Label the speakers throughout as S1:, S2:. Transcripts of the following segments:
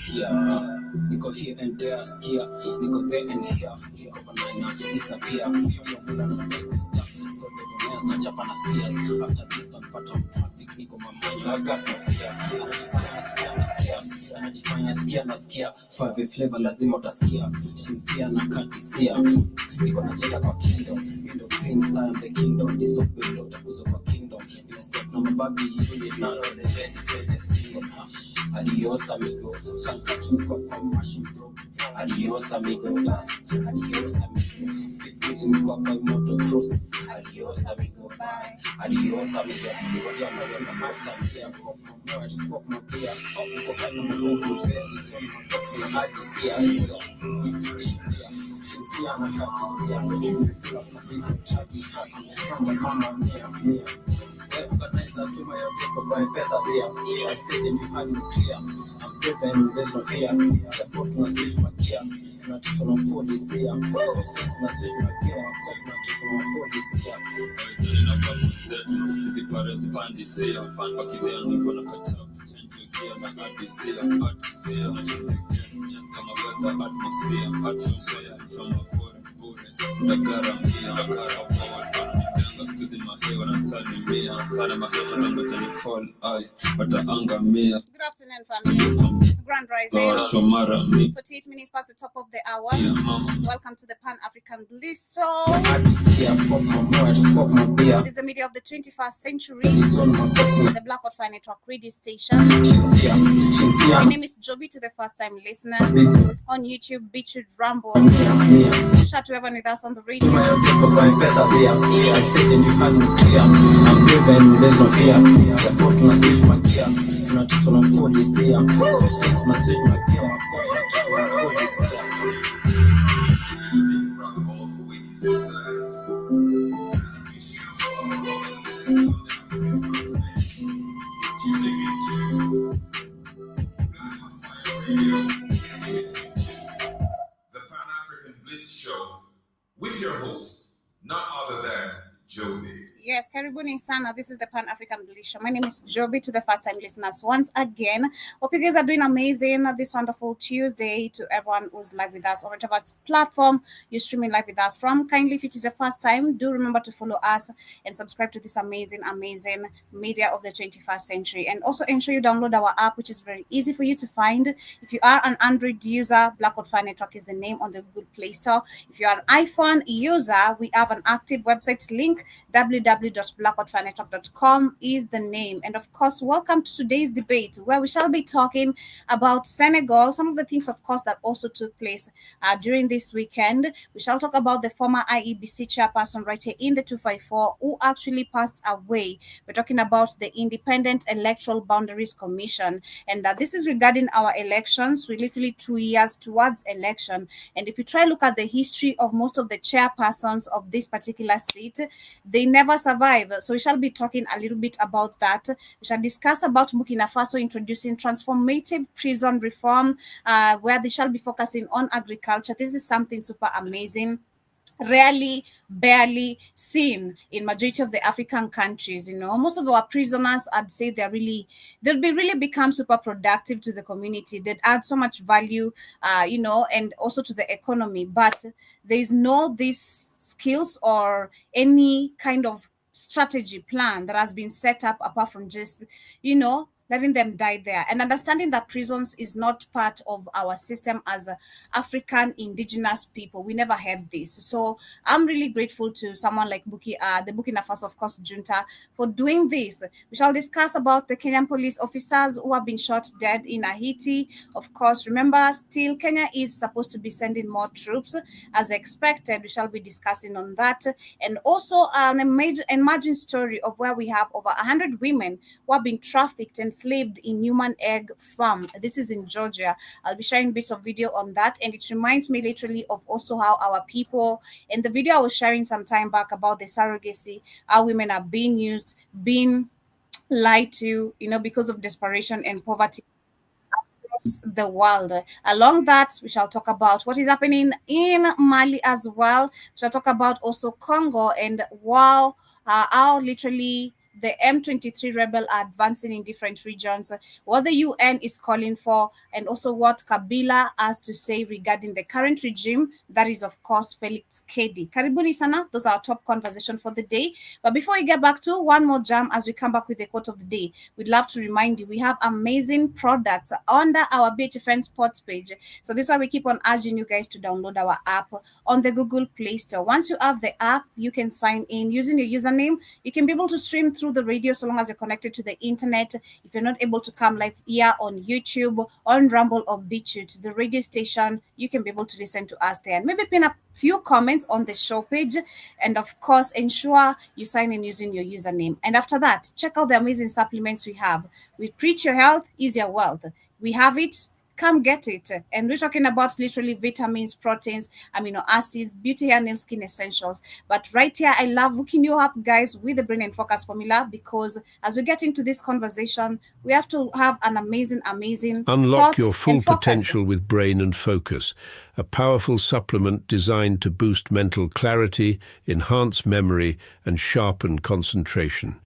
S1: skia. Niko here and there, skia. Niko there and here. Niko banana, disappear. Yo mula na make stuff. So debonaires na chapa na steers. After this don't pattern traffic. Niko mamanya, I got no fear. Anajifanya skia na skia. Five flavor lazima utaskia. Shinsia na katisia. Niko na jeda kwa kingdom. Mindo prince, I am the kingdom. Disobey Lord, akuzo kwa kingdom. Nime step na mabagi, you need none of the ready, say the single. Adios amigo, kankachuko kwa machine bro. Adios amigo, dust. Adios amigo, speak with me kwa moto cross. Adios amigo, bye. Adios amigo, adios amigo, pop my beer. Niko hana malogo, very soon my na adisia. Shinsia na katisia. Kila mapiko chaki kama mama mia. Organizer to my people by better beer. I said in the hand clear. I'm driven, there's no fear. Therefore to switch my gear. To not just on police here. So since I switch my gear, I'm not just on police here. Hizi pare zipandisia. Wakidhia niko na kachap. Change gear na adisia. Kama weather atmosphere. Hachukaya, choma fore, bure. Udagaramia. Power Good
S2: afternoon, family. Grand rising. 48 minutes past the top of the hour. Welcome to the Pan-African Bliss Show. This is the media of the 21st century. The Black Wildfire Network radio station. My name is Joby to the first-time listeners on YouTube, Beachwood Ramble. Shout to everyone with us on the radio.
S1: I said in the hand clear. I'm driven, there's no fear. Therefore to not switch my gear. To not just on police here. So since I switch my gear, my God, just on police here.
S3: The Pan-African Bliss Show with your host, none other than Joby.
S2: Yes, karibuni sana. This is the Pan-African Bliss Show. My name is Joby to the first-time listeners. Once again, hope you guys are doing amazing this wonderful Tuesday. To everyone who's live with us or whatever platform you're streaming live with us from. Kindly, if it is your first time, do remember to follow us and subscribe to this amazing media of the 21st century. And also ensure you download our app, which is very easy for you to find. If you are an Android user, Black Wildfire Network is the name on the Google Play Store. If you are an iPhone user, we have an active website link, www.blackwildfirenetwork.com is the name. And of course, welcome to today's debate, where we shall be talking about Senegal, some of the things, of course, that also took place during this weekend. We shall talk about the former IEBC chairperson right here in the 254 who actually passed away. We're talking about the Independent Electoral Boundaries Commission. And this is regarding our elections. We're literally 2 years towards election. And if you try to look at the history of most of the chairpersons of this particular seat, they never survive. So we shall be talking a little bit about that. We shall discuss about Burkina Faso introducing transformative prison reform, where they shall be focusing on agriculture. This is something super amazing, rarely, barely seen in majority of the African countries. You know, most of our prisoners, I'd say they'll really become super productive to the community. They'd add so much value, and also to the economy. But there is no these skills or any kind of strategy plan that has been set up apart from just, letting them die there, and understanding that prisons is not part of our system as African indigenous people. We never had this. So I'm really grateful to someone like the Burkina Faso, of course, junta, for doing this. We shall discuss about the Kenyan police officers who have been shot dead in Haiti. Of course, remember, still Kenya is supposed to be sending more troops as expected. We shall be discussing on that. And also an emerging story of where we have over 100 women who have been trafficked and enslaved in human egg farm. This is in Georgia. I'll be sharing bits of video on that, and it reminds me literally of also how our people, in the video I was sharing some time back about the surrogacy, how women are being used, being lied to, because of desperation and poverty across the world. Along that, we shall talk about what is happening in Mali as well. We shall talk about also Congo and how literally the M23 rebel are advancing in different regions, what the UN is calling for, and also what Kabila has to say regarding the current regime, that is, of course, Felix Kedi. Karibuni sana, those are our top conversation for the day. But before we get back to one more jam, as we come back with the quote of the day, we'd love to remind you we have amazing products under our BHFN Sports page. So this is why we keep on urging you guys to download our app on the Google Play Store. Once you have the app, you can sign in using your username. You can be able to stream through the radio so long as you're connected to the internet. If you're not able to come live here on YouTube, on Rumble or BitChute, the radio station, you can be able to listen to us there. And maybe pin a few comments on the show page. And of course, ensure you sign in using your username. And after that, check out the amazing supplements we have. We preach your health is your wealth. We have it. Come get it. And we're talking about literally vitamins, proteins, amino acids, beauty hair, nail, skin essentials. But right here, I love hooking you up, guys, with the Brain and Focus formula, because as we get into this conversation, we have to have an amazing
S4: Unlock your full potential with Brain and Focus, a powerful supplement designed to boost mental clarity, enhance memory, and sharpen concentration.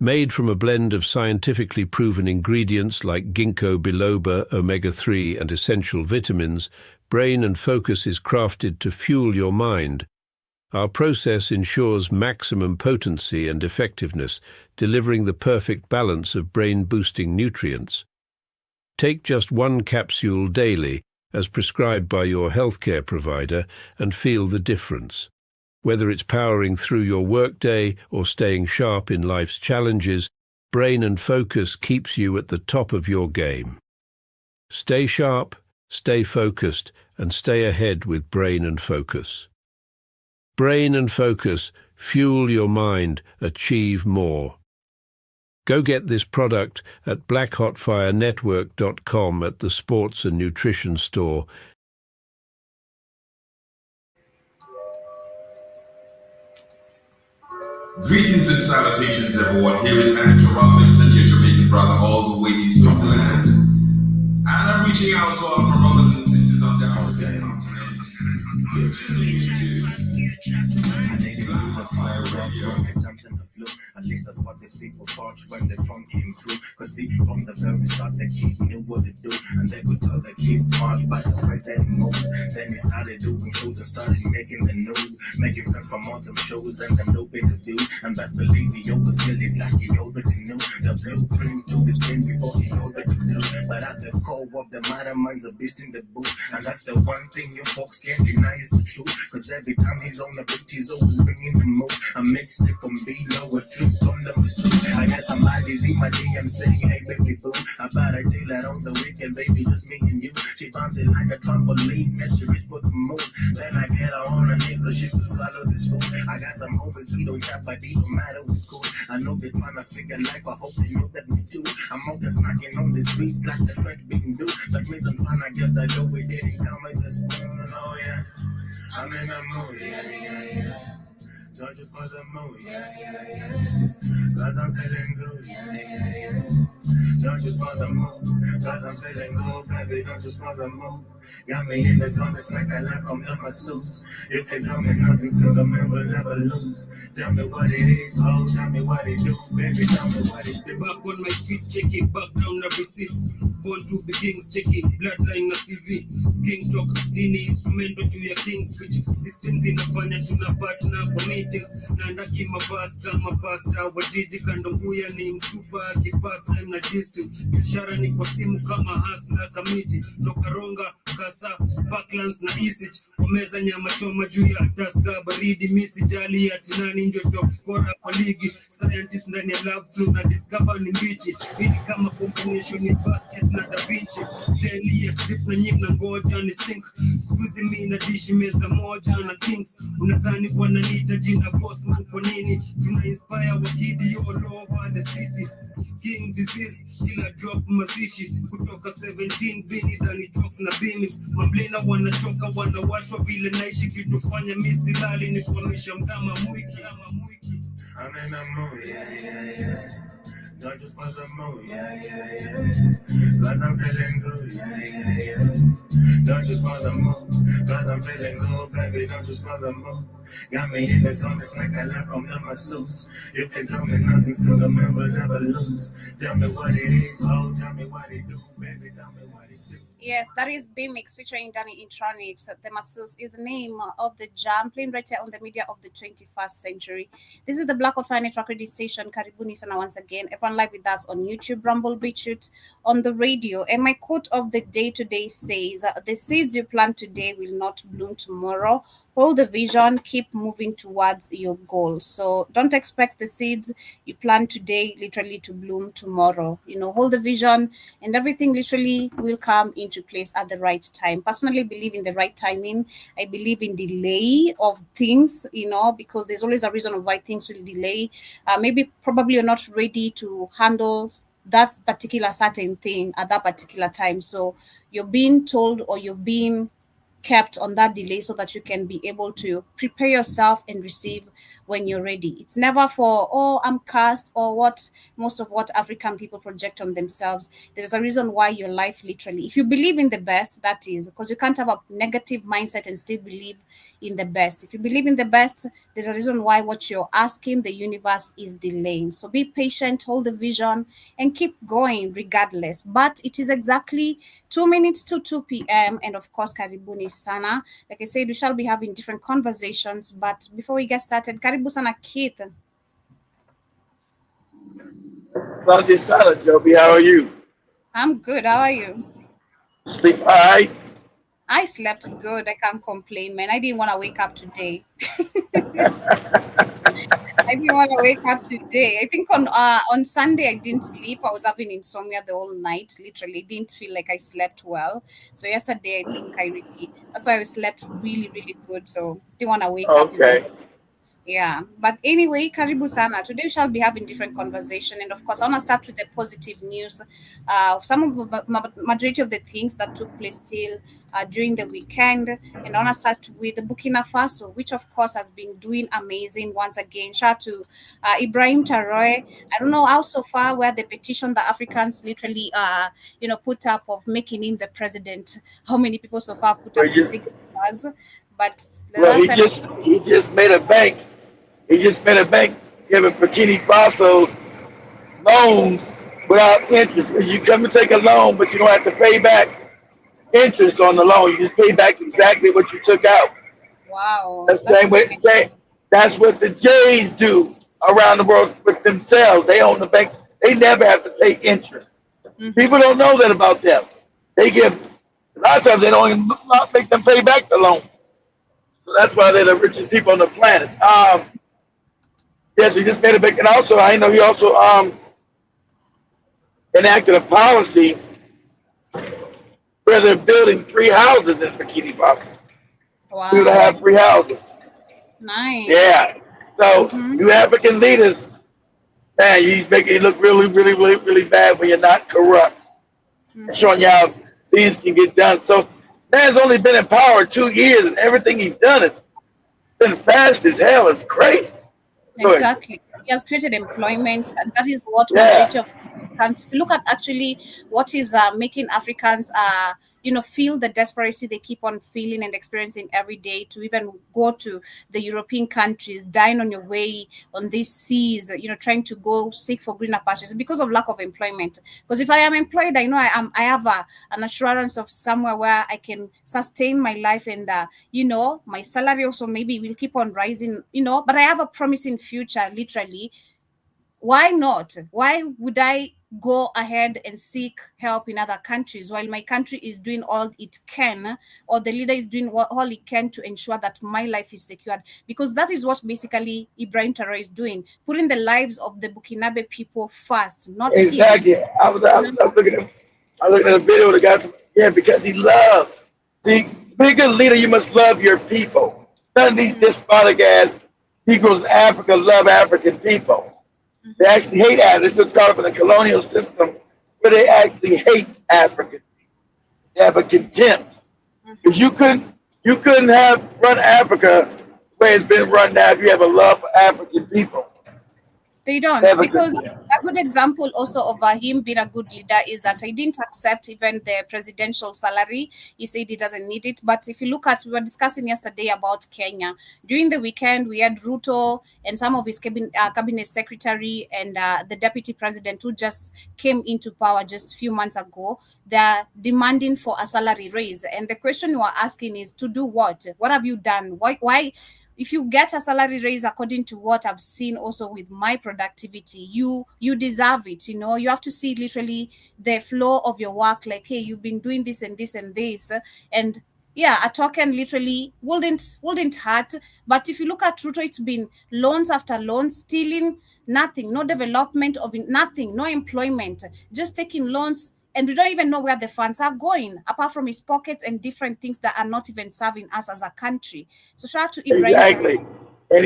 S4: Made from a blend of scientifically proven ingredients like ginkgo biloba, omega-3, and essential vitamins, Brain and Focus is crafted to fuel your mind. Our process ensures maximum potency and effectiveness, delivering the perfect balance of brain-boosting nutrients. Take just one capsule daily, as prescribed by your healthcare provider, and feel the difference. Whether it's powering through your workday or staying sharp in life's challenges, Brain and Focus keeps you at the top of your game. Stay sharp, stay focused, and stay ahead with Brain and Focus. Brain and Focus, fuel your mind, achieve more. Go get this product at blackhotfirenetwork.com at the Sports and Nutrition Store.
S3: Greetings and salutations, everyone. Here is Andrew Robinson, your Jamaican brother, all the way in Switzerland. And I'm reaching out to all of our brothers and sisters on the African continent.
S1: At least that's what these people thought when the drum came through. Cause see, from the very start, the kid knew what to do. And they could tell the kids smart by the way they moved. Then he started doing shows and started making the news. Making friends from all them shows and them dope interviews. And best believe he always killed it like he already knew. The blueprint to this game before he already knew. But at the core of the matter, man's a beast in the booth. And that's the one thing you folks can't deny is the truth. Cause every time he's on the beat, he's always bringing the move. I make stick on beat, no a trip on the pursuit. I got somebody's in my DM saying, hey baby boo, about a jail out on the weekend, baby, just me and you. She bouncing like a trampoline, as she reach for the moon. Then I get her on her knees so she could swallow this food. I got some homies, we don't chat, but it don't matter, we cool. I know they're trying to figure life, I hope they know that we do. I'm out there snacking on these beats like the Trent being do. That means I'm trying to get the dough, it didn't come with the spoon, oh yes. I'm in the mood, yeah. Don't just put the mood, yeah. Cause I'm feeling good, yeah. Don't just put the mood, cause I'm feeling good, baby, don't just put the mood. Got me in the zone, it's like I learned from the masseuse. You can tell me nothing, so the man will never lose. Tell me what it is, oh, tell me what it do, baby, tell me what it do.
S5: Back on my feet, checking background na receipts. Born to be kings, checking bloodline na CV. King talk, ini instrumento juu ya king speech. 16 zinafanya tuna partner kwa meetings. Nandaki mabas kama pasta. Wajiji kandonguya ni msupa, kipasta na jistu. Biashara ni kwa simu kama hasla kamiti. Nokaronga, kasa, backlands na isich. Kumeza nyama choma juu ya taska. Baridi misi jali ya tinani ndio top scorer kwa ligi. Scientist ndani ya lab flow na discover ni mbichi. Hili kama combination ni basket na Da Vinci. Daily ya strip na nyim na ngoja ni sink. Squeeze mi na dishi meza moja na kings. Unadhani wananiita jina bossman kwa nini? Tuna inspire wakidi all over the city. King disease, kila drop mazishi. Kutoka 17 bini dani talks na beamings. Mamblena wanachoka wanawashwa vile naishi. Kitufanya misi lali ni kuamisha mdama mwiki.
S1: I'm in the mood, yeah. Don't just put the mood, yeah. Cause I'm feeling good, yeah. Don't just put the mood, cause I'm feeling good, baby. I'm just brother move. Got me in the zone, it's like I learned from the masseuse. You can tell me nothing, so the man will never lose. Tell me what it is, oh, tell me what it do, baby, tell me what it do.
S2: Yes, that is B-Mix featuring Danny Intronics. The Masseuse is the name of the jam playing right here on the media of the 21st century. This is the Black Hot Fire Network radio station. Karibuni sana once again. Everyone live with us on YouTube, Rumble, BitChute, on the radio. And my quote of the day today says, the seeds you plant today will not bloom tomorrow. Hold the vision, keep moving towards your goal. So don't expect the seeds you plant today literally to bloom tomorrow. Hold the vision and everything literally will come into place at the right time. Personally believe in the right timing. I believe in delay of things, because there's always a reason of why things will delay. Maybe probably you're not ready to handle that particular certain thing at that particular time. So you're being told or you're being kept on that delay so that you can be able to prepare yourself and receive when you're ready. It's never for, oh, I'm cursed, or what most of what African people project on themselves. There's a reason why your life literally, if you believe in the best, that is, because you can't have a negative mindset and still believe in the best. If you believe in the best, there's a reason why what you're asking the universe is delaying. So be patient, hold the vision, and keep going regardless. But it is exactly 2 minutes to 2 p.m. And of course, Karibuni sana. Like I said, we shall be having different conversations. But before we get started, Karibu sana Keith.
S6: Sunday Silent, Joby. How are you?
S2: I'm good. How are you?
S6: Sleep all right?
S2: I slept good. I can't complain, man. I didn't want to wake up today. I didn't want to wake up today. I think on Sunday I didn't sleep. I was having insomnia the whole night. Literally, didn't feel like I slept well. So yesterday I think that's why I slept really, really good. So didn't want to wake up
S6: Okay.
S2: immediately. Yeah, but anyway, Karibu Sana. Today we shall be having different conversation, and of course, I want to start with the positive news. Some of the majority of the things that took place still during the weekend, and I want to start with Burkina Faso, which of course has been doing amazing once again. Shout out to Ibrahim Traoré. I don't know how so far where the petition the Africans literally put up of making him the president. How many people so far put
S6: Well,
S2: up the signatures? But the
S6: well,
S2: last time.
S6: he just made a bank. He just made a bank giving Burkina Faso loans without interest. You come and take a loan, but you don't have to pay back interest on the loan. You just pay back exactly what you took out.
S2: Wow,
S6: That's the
S2: that's
S6: same way. That's what the Jays do around the world with themselves. They own the banks. They never have to pay interest. People don't know that about them. They give a lot of times they don't even not make them pay back the loan. So that's why they're the richest people on the planet. Yes, we just made a big, and also I know he also enacted a policy where they're building 3 houses in Burkina Faso.
S2: wow.
S6: People to have 3 houses.
S2: Nice.
S6: Yeah. So you African leaders, man, he's making it look really, really, really, really bad when you're not corrupt. Showing you how things can get done. So man's only been in power 2 years, and everything he's done has been fast as hell. It's crazy.
S2: Exactly. He has created employment, and that is what
S6: Yeah.
S2: majority of Africans, if you look at actually what is making Africans feel the desperation they keep on feeling and experiencing every day, to even go to the European countries, dine on your way on these seas, trying to go seek for greener pastures because of lack of employment. Because if I am employed, I know I have an assurance of somewhere where I can sustain my life, and my salary also maybe will keep on rising, but I have a promising future, literally. Why not? Why would I go ahead and seek help in other countries while my country is doing all it can, or the leader is doing all he can to ensure that my life is secured? Because that is what basically Ibrahim Traoré is doing, putting the lives of the Burkinabe people first, not him.
S6: Exactly. I was looking at a video of the guy. Because he loves. See, to be a good leader, you must love your people. None of these despotic ass Negroes in Africa love African people. They actually hate Africa. They're still caught up in the colonial system where they actually hate African people. They have a contempt. Because you couldn't have run Africa the way it's been run now if you have a love for African people.
S2: They don't, because that good example also of him being a good leader is that he didn't accept even the presidential salary. He said he doesn't need it. But if you look at, we were discussing yesterday about Kenya. During the weekend, we had Ruto and some of his cabinet secretary and the deputy president who just came into power just a few months ago. They're demanding for a salary raise. And the question you are asking is to do what? What have you done? Why if you get a salary raise according to what I've seen also with my productivity, you deserve it. You have to see literally the flow of your work, like, hey, you've been doing this and this and this, and yeah, a token literally wouldn't hurt. But if you look at Ruto, it's been loans after loans, stealing, nothing, no development of nothing, no employment, just taking loans, and we don't even know where the funds are going, apart from his pockets and different things that are not even serving us as a country. So shout out to Ibrahim.
S6: Exactly. And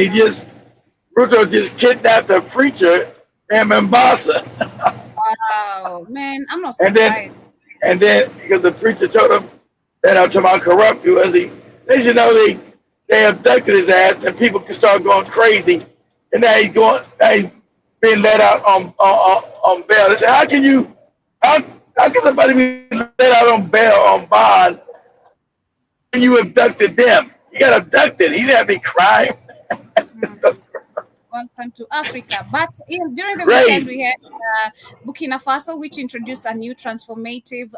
S6: Ruto just kidnapped a preacher in Mombasa.
S2: Wow, man, I'm not surprised.
S6: And then because the preacher told him that I'm talking about corrupt because they should know they abducted his ass and people can start going crazy. And now he's being let out on bail. They said, how can somebody be let out on bail on bond when you abducted them? You got abducted. He didn't have any crime.
S2: Welcome to Africa. But during the weekend, we had Burkina Faso, which introduced a new transformative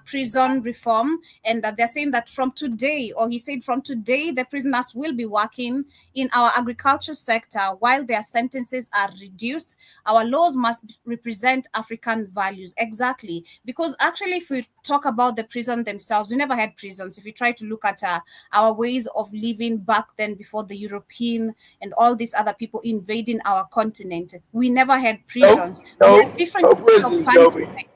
S2: prison reform, and they're saying that from today, or he said from today, the prisoners will be working in our agriculture sector while their sentences are reduced. Our laws must represent African values. Exactly. Because actually, if we talk about the prison themselves, we never had prisons. If you try to look at our ways of living back then before the European and all these other people invading our continent, we never had prisons. Different ways of punishment.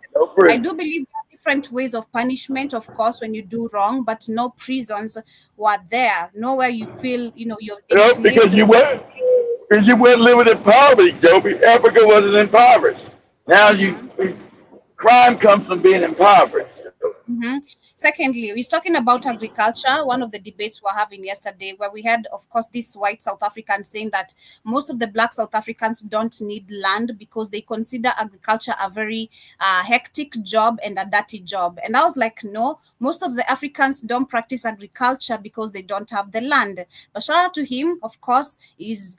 S2: I do believe different ways of punishment, of course, when you do wrong, but no prisons were there. Nowhere you feel, you're enslaved.
S6: Because you weren't living in poverty, Joby. Africa wasn't impoverished. Now crime comes from being impoverished.
S2: Mm-hmm. Secondly, he's talking about agriculture. One of the debates we were having yesterday, where we had, of course, this white South African saying that most of the black South Africans don't need land because they consider agriculture a very hectic job and a dirty job. And I was like, no, most of the Africans don't practice agriculture because they don't have the land. But shout out to him, of course,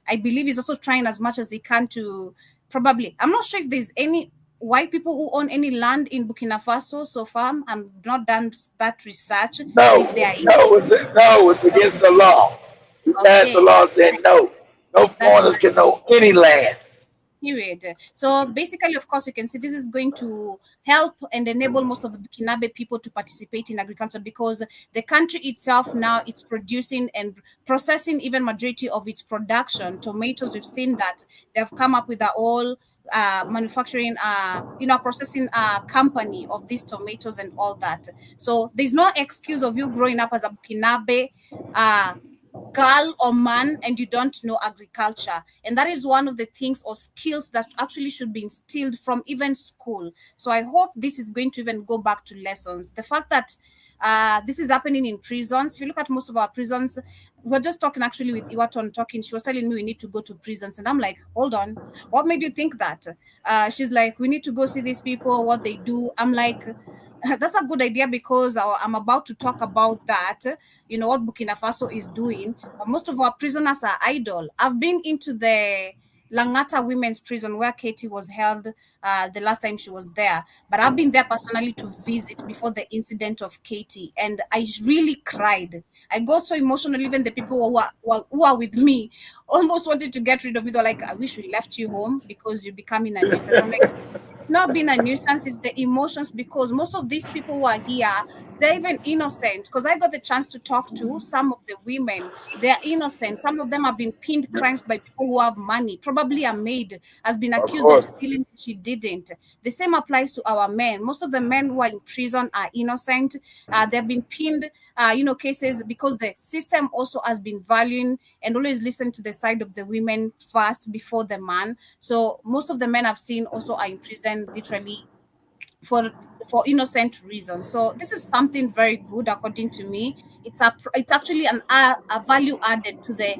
S2: I believe he's also trying as much as he can to probably, I'm not sure if there's any white people who own any land in Burkina Faso so far. I'm not done that research.
S6: No, it's against the law. You passed the law saying no foreigners can own any land.
S2: Period. So basically, of course, you can see this is going to help and enable most of the Burkinabe people to participate in agriculture, because the country itself now it's producing and processing even majority of its production. Tomatoes, we've seen that they've come up with their whole manufacturing processing company of these tomatoes and all that. So there's no excuse of you growing up as a Burkinabe girl or man and you don't know agriculture. And that is one of the things or skills that actually should be instilled from even school. So I hope this is going to even go back to lessons. The fact that this is happening in prisons. If you look at most of our prisons, we're just talking actually with Iwaton talking. She was telling me we need to go to prisons. And I'm like, hold on. What made you think that? She's like, we need to go see these people, what they do. I'm like, that's a good idea because I'm about to talk about that, what Burkina Faso is doing. But most of our prisoners are idle. I've been into the Langata Women's Prison where Katie was held the last time she was there. But I've been there personally to visit before the incident of Katie. And I really cried. I got so emotional. Even the people who are with me almost wanted to get rid of me. They're like, I wish we left you home because you're becoming a nuisance. I'm like, not being a nuisance, is the emotions, because most of these people who are here, they're even innocent. Because I got the chance to talk to some of the women. They're innocent. Some of them have been pinned crimes by people who have money. Probably a maid has been accused of stealing. She didn't. The same applies to our men. Most of the men who are in prison are innocent. They've been pinned, cases because the system also has been valuing and always listen to the side of the women first before the man. So most of the men I've seen also are in prison literally for innocent reasons. So this is something very good according to me. It's actually a value added to the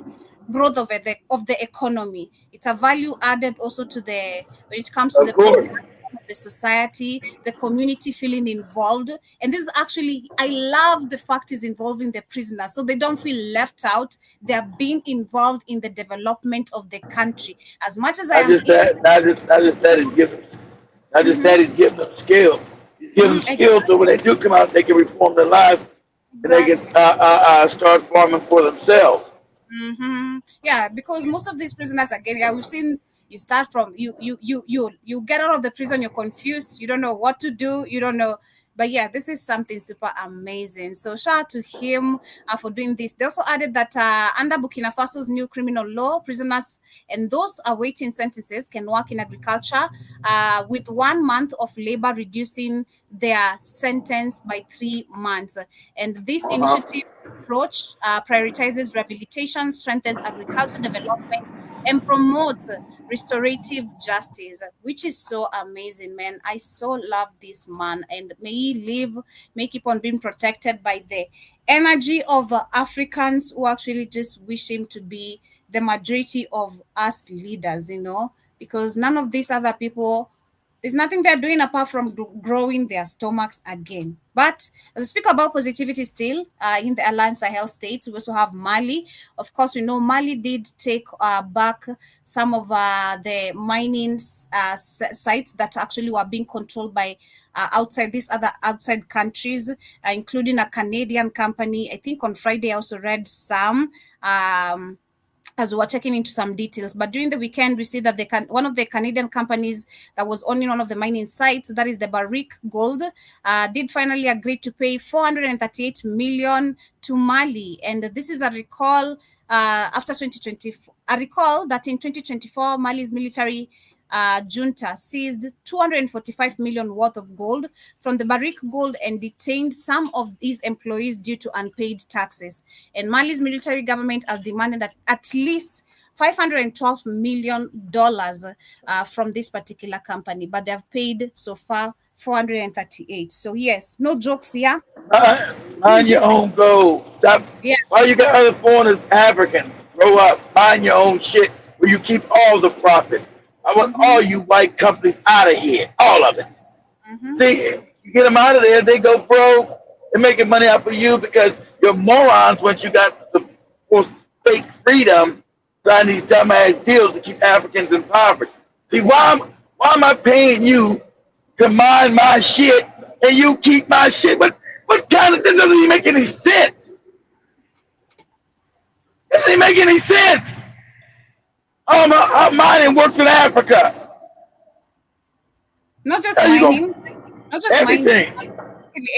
S2: growth of the economy. It's a value added also to when it comes to
S6: Of
S2: the
S6: course.
S2: of the society, the community feeling involved. And this is actually, I love the fact is involving the prisoners, so they don't feel left out. They're being involved in the development of the country. As much as I
S6: Not
S2: am
S6: just that, not just that, he's giving, not just that, he's giving them skill. He's giving them skills so when they do come out, they can reform their lives and they can
S2: exactly.
S6: start farming for themselves.
S2: Yeah, because most of these prisoners again, yeah, we've seen you start from you get out of the prison, you're confused, you don't know what to do, you don't know. But yeah, this is something super amazing. So shout out to him for doing this. They also added that under Burkina Faso's new criminal law, prisoners and those awaiting sentences can work in agriculture with 1 month of labor, reducing their sentence by 3 months. And this
S6: Uh-huh.
S2: initiative approach prioritizes rehabilitation, strengthens agriculture development, and promotes restorative justice, which is so amazing, man. I so love this man, and may he live, may keep on being protected by the energy of Africans who actually just wish him to be the majority of us leaders, because none of these other people, there's nothing they're doing apart from growing their stomachs again. But as we speak about positivity still in the Alliance Sahel states, we also have Mali. Of course, we know Mali did take back some of the mining sites that actually were being controlled by these other outside countries, including a Canadian company. I think on Friday I also read some. As we were checking into some details, but during the weekend we see that one of the Canadian companies that was owning one of the mining sites, that is the Barrick Gold, did finally agree to pay 438 million to Mali, and this is a recall after 2020. I recall that in 2024 Mali's military junta seized 245 million worth of gold from the Barrick Gold and detained some of these employees due to unpaid taxes. And Mali's military government has demanded at least $512 million from this particular company, but they have paid so far 438. So yes, no jokes here.
S6: Mind your own goals. Stop.
S2: Yeah.
S6: All you got other foreigners, African. Grow up. Mind your own shit where you keep all the profit. I want all you white companies out of here. All of it. See, you get them out of there, they go broke. They're making money off of you because you're morons once you got the fake freedom, sign these dumbass deals to keep Africans impoverished. See, why am I paying you to mind my shit and you keep my shit? What kind of thing doesn't even make any sense? Doesn't even make any sense. Our mining works in Africa.
S2: Not just
S6: How you
S2: mining, not just
S6: everything.
S2: mining,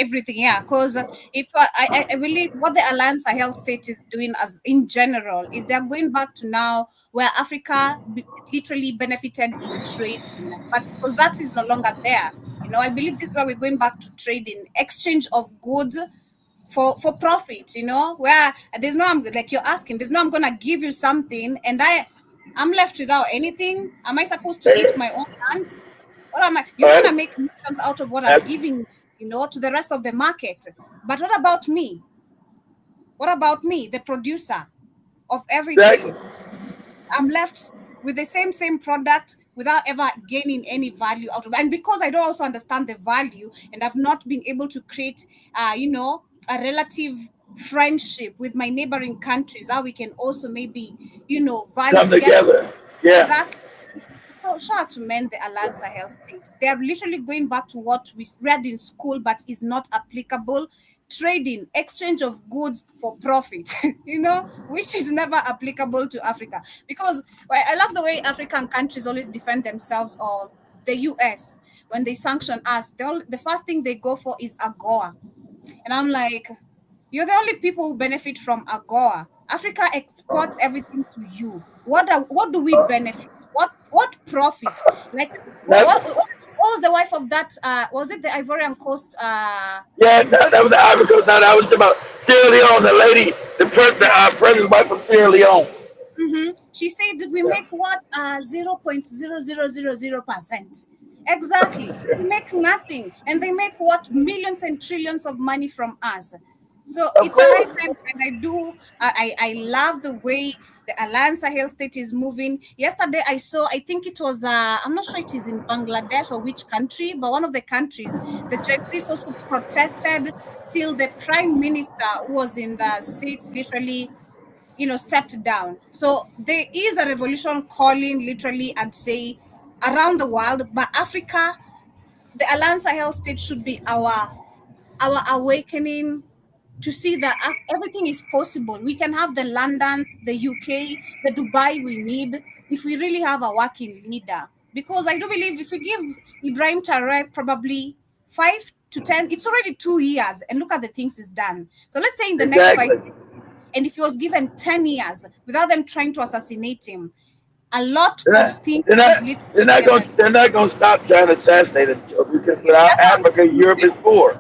S2: everything, yeah. Because if I believe what the Alliance Sahel state is doing as in general is they're going back to now where Africa literally benefited in trade, but because that is no longer there. I believe this is where we're going back to trading, exchange of goods for profit, where there's no, like you're asking, there's no, I'm gonna give you something and I'm left without anything. Am I supposed to eat my own hands? What am I? You're gonna make millions out of what I'm giving, to the rest of the market. But what about me? What about me, the producer of everything?
S6: Exactly.
S2: I'm left with the same product without ever gaining any value out of it. And because I don't also understand the value and I've not been able to create, a relative friendship with my neighboring countries, how we can also maybe, value
S6: Come together. Yeah.
S2: that. So shout out to men, the Alliance Sahel states. They are literally going back to what we read in school, but is not applicable. Trading, exchange of goods for profit, which is never applicable to Africa. Because I love the way African countries always defend themselves, or the US, when they sanction us, the first thing they go for is AGOA. And I'm like, you're the only people who benefit from AGOA. Africa exports everything to you. What do we benefit? What profit? Like what was the wife of that? Was it the Ivorian Coast?
S6: Yeah, that was the Ivory Coast. No, that was about Sierra Leone. The lady, the president's wife from Sierra Leone.
S2: She said we make what 0.0000%. Exactly. We make nothing, and they make what millions and trillions of money from us. So
S6: Of
S2: it's a high
S6: course.
S2: time, and I love the way the Alliance Sahel state is moving. Yesterday I saw, I think it was I'm not sure it is in Bangladesh or which country, but one of the countries, the Gen Zs also protested till the prime minister who was in the seat literally, stepped down. So there is a revolution calling literally, I'd say, around the world, but Africa, the Alliance Sahel state should be our awakening to see that everything is possible. We can have the London, the UK, the Dubai we need if we really have a working leader. Because I do believe if we give Ibrahim Traore probably 5 to 10, it's already 2 years, and look at the things he's done. So let's say in the next 5,
S6: Exactly.
S2: and if he was given 10 years without them trying to assassinate him, a lot
S6: They're
S2: of
S6: not,
S2: things
S6: they're
S2: would
S6: not,
S2: literally get.
S6: they're not going to stop trying to assassinate him, Joe, because without
S2: That's what I'm
S6: Africa,
S2: saying.
S6: Europe is poor.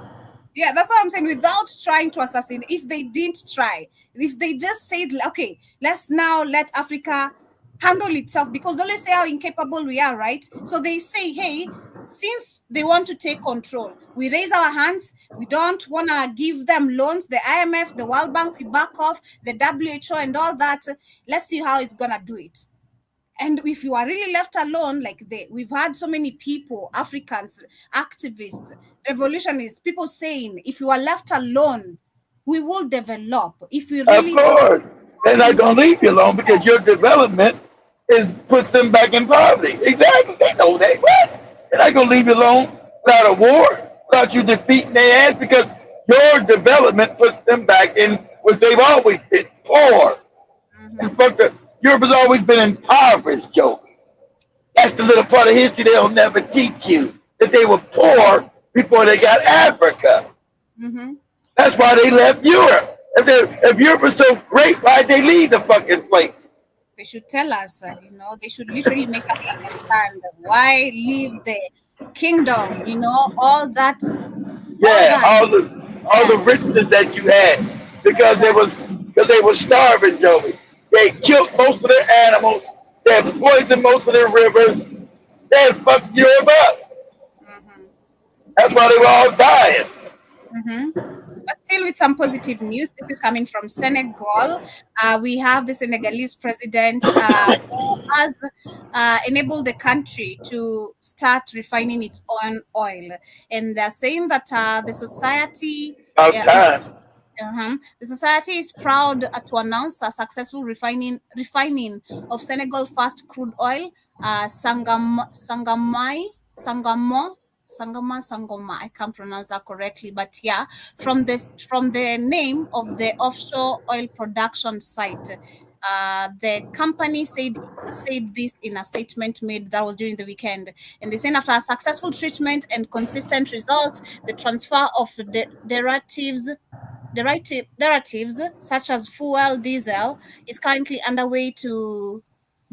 S2: Yeah, that's what I'm saying. Without trying to assassinate, if they didn't try, if they just said, okay, let's now let Africa handle itself, because they only say how incapable we are, right? So they say, hey, since they want to take control, we raise our hands. We don't want to give them loans. The IMF, the World Bank, we back off, the WHO, and all that. Let's see how it's gonna do it. And if you are really left alone, like we've had so many people, Africans, activists, revolutionists, people saying, if you are left alone, we will develop. If we
S6: Of
S2: really work
S6: course. They're not
S2: into,
S6: going to leave you alone because your development puts them back in poverty. Exactly. They know that. What? They're not going to leave you alone without a war, without you defeating their ass because your development puts them back in what they've always been poor. And fuck the, Europe has always been impoverished, Joe. That's the little part of history they'll never teach you. That they were poor before they got Africa.
S2: Mhm.
S6: That's why they left Europe. If Europe was so great, why'd they leave the fucking place?
S2: They should tell us, they should literally make us understand why leave the kingdom, all
S6: Yeah,
S2: that.
S6: all the
S2: Yeah.
S6: richness that you had because
S2: Exactly.
S6: they were starving, Joey. They killed most of their animals. They had poisoned most of their rivers. They had fucked Europe up.
S2: Mhm.
S6: That's
S2: It's
S6: why they were
S2: true.
S6: all dying.
S2: Mm-hmm. But still, with some positive news, this is coming from Senegal. We have the Senegalese president who has enabled the country to start refining its own oil, and they're saying that the society
S6: About
S2: is.
S6: time.
S2: The society is proud to announce a successful refining of Senegal fast crude oil, Sangamo, Sangoma. I can't pronounce that correctly, but yeah, from the name of the offshore oil production site. The company said this in a statement made that was during the weekend, and they said after a successful treatment and consistent result, the transfer of the derivatives such as fuel diesel is currently underway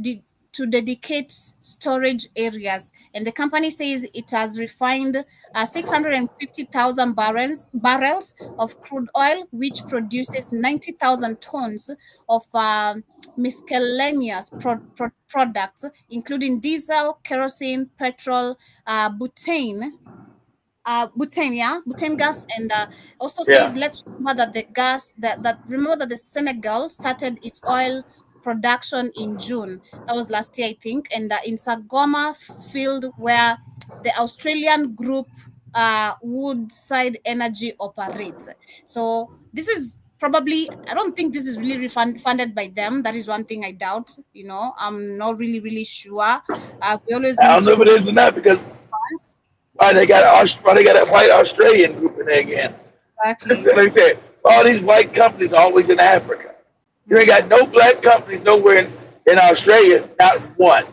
S2: de- to dedicate storage areas, and the company says it has refined 650,000 barrels of crude oil, which produces 90,000 tons of miscellaneous products, including diesel, kerosene, petrol, butane, butane, yeah, butane gas, and also says,
S6: Yeah.
S2: let's remember that the gas that remember that the Senegal started its oil production in June. That was last year, I think, and in Sangomar field where the Australian group Woodside Energy operates. So this is probably, I don't think this is really funded by them. That is one thing I doubt. I'm not really sure. We always
S6: I
S2: need
S6: don't
S2: to
S6: know if it
S2: look
S6: is or not because
S2: at
S6: why they got a white Australian group in there again.
S2: exactly.
S6: Like I said, all these white companies are always in Africa. You ain't got no black companies nowhere in Australia, not one.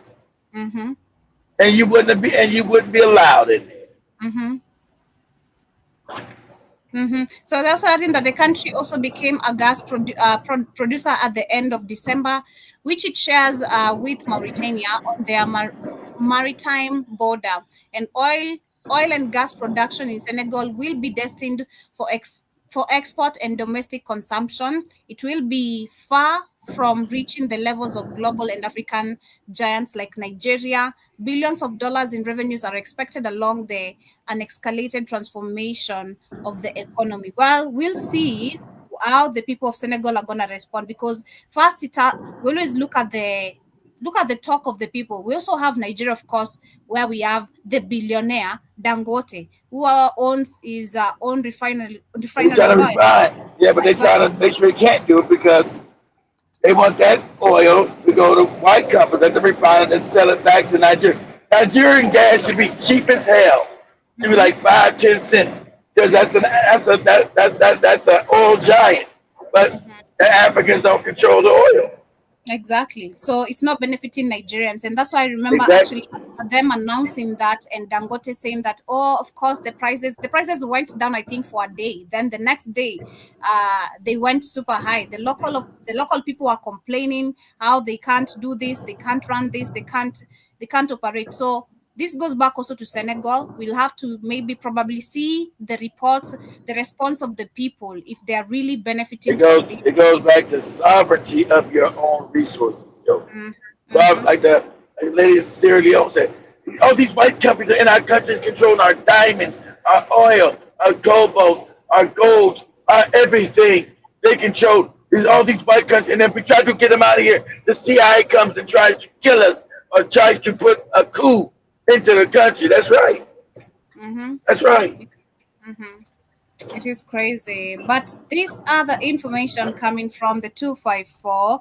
S2: Mm-hmm.
S6: And you wouldn't be allowed in there.
S2: Mm-hmm. Mm-hmm. So that's adding that the country also became a gas producer at the end of December, which it shares with Mauritania on their maritime border. And oil and gas production in Senegal will be destined for export and domestic consumption. It will be far from reaching the levels of global and African giants like Nigeria. Billions of dollars in revenues are expected along an escalated transformation of the economy. Well, we'll see how the people of Senegal are gonna respond, because first we always look at the talk of the people. We also have Nigeria, of course, where we have the billionaire Dangote, who owns his own refinery
S6: They trying to
S2: oil.
S6: refine. Yeah, but they
S2: But
S6: trying to make sure they can't do it because they want that oil to go to white companies that they refine it and sell it back to Nigeria. Nigerian gas should be cheap as hell. It should be like 5, 10 cents because that's an oil giant. But the Africans don't control the oil.
S2: exactly. So it's not benefiting Nigerians. And that's why I remember
S6: Exactly.
S2: actually them announcing that, and Dangote saying that, oh, of course, the prices went down, I think, for a day. Then the next day, they went super high. The local people are complaining how they can't do this, they can't run this, they can't operate. So this goes back also to Senegal. We'll have to maybe probably see the reports, the response of the people, if they are really benefiting from this.
S6: It goes back to sovereignty of your own resources, yo.
S2: Mhm,
S6: So I,
S2: mhm.
S6: like the lady in Sierra Leone said, all these white companies are in our countries controlling our diamonds, our oil, our cobalt, our gold, our everything. They control all these white countries, and if we try to get them out of here, the CIA comes and tries to kill us or tries to put a coup into the country. That's right.
S2: Mm-hmm.
S6: That's right.
S2: Mm-hmm. It is crazy. But this other information coming from the 254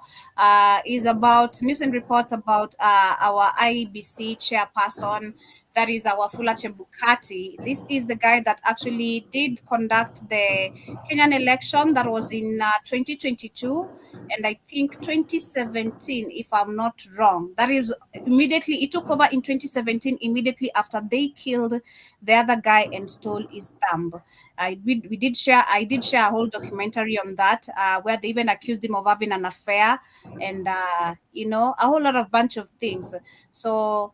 S2: is about news and reports about our IBC chairperson, that is our Fulache Bukati. This is the guy that actually did conduct the Kenyan election that was in 2022 and I think 2017, if I'm not wrong. That is immediately, he took over in 2017, immediately after they killed the other guy and stole his thumb. I did share a whole documentary on that, where they even accused him of having an affair, and a whole lot of bunch of things. So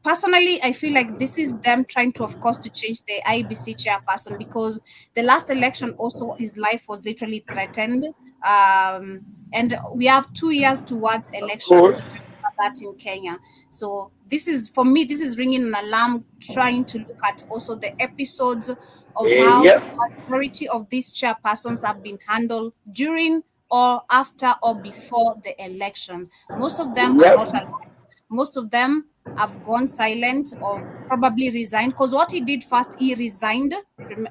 S2: personally, I feel like this is them trying to, of course, to change the IBC chairperson, because the last election also his life was literally threatened. And we have 2 years towards
S6: Of
S2: election.
S6: course.
S2: That in Kenya. So this is, for me, this is ringing an alarm, trying to look at also the episodes of
S6: And
S2: how
S6: yep.
S2: majority of these chairpersons have been handled during or after or before the elections. Most of them are not
S6: Yep.
S2: alive. Most of them have gone silent or probably resigned, because what he did first, he resigned.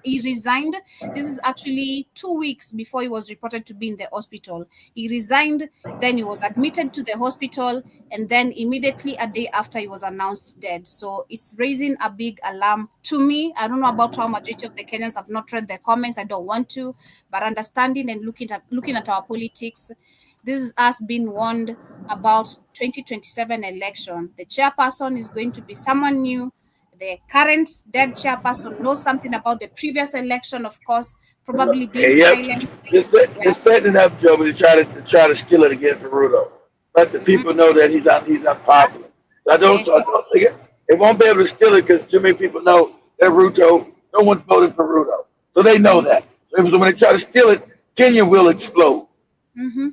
S2: He resigned. This is actually 2 weeks before he was reported to be in the hospital. He resigned, then he was admitted to the hospital, and then immediately a day after, he was announced dead. So it's raising a big alarm to me. I don't know about how majority of the Kenyans have not read the comments. I don't want to, but understanding and looking at our politics, this is us being warned about 2027 election. The chairperson is going to be someone new. The current dead chairperson knows something about the previous election, of course, probably being
S6: And yep.
S2: silent.
S6: They're
S2: Yeah.
S6: setting it up, Joe, to try to steal it against Perudo. Let the
S2: Mhm.
S6: people know that he's unpopular. So I
S2: Exactly.
S6: don't think they won't be able to steal it because too many people know that Ruto. No one's voted for Ruto, so they know that. So when they try to steal it, Kenya will explode.
S2: Mm-hmm.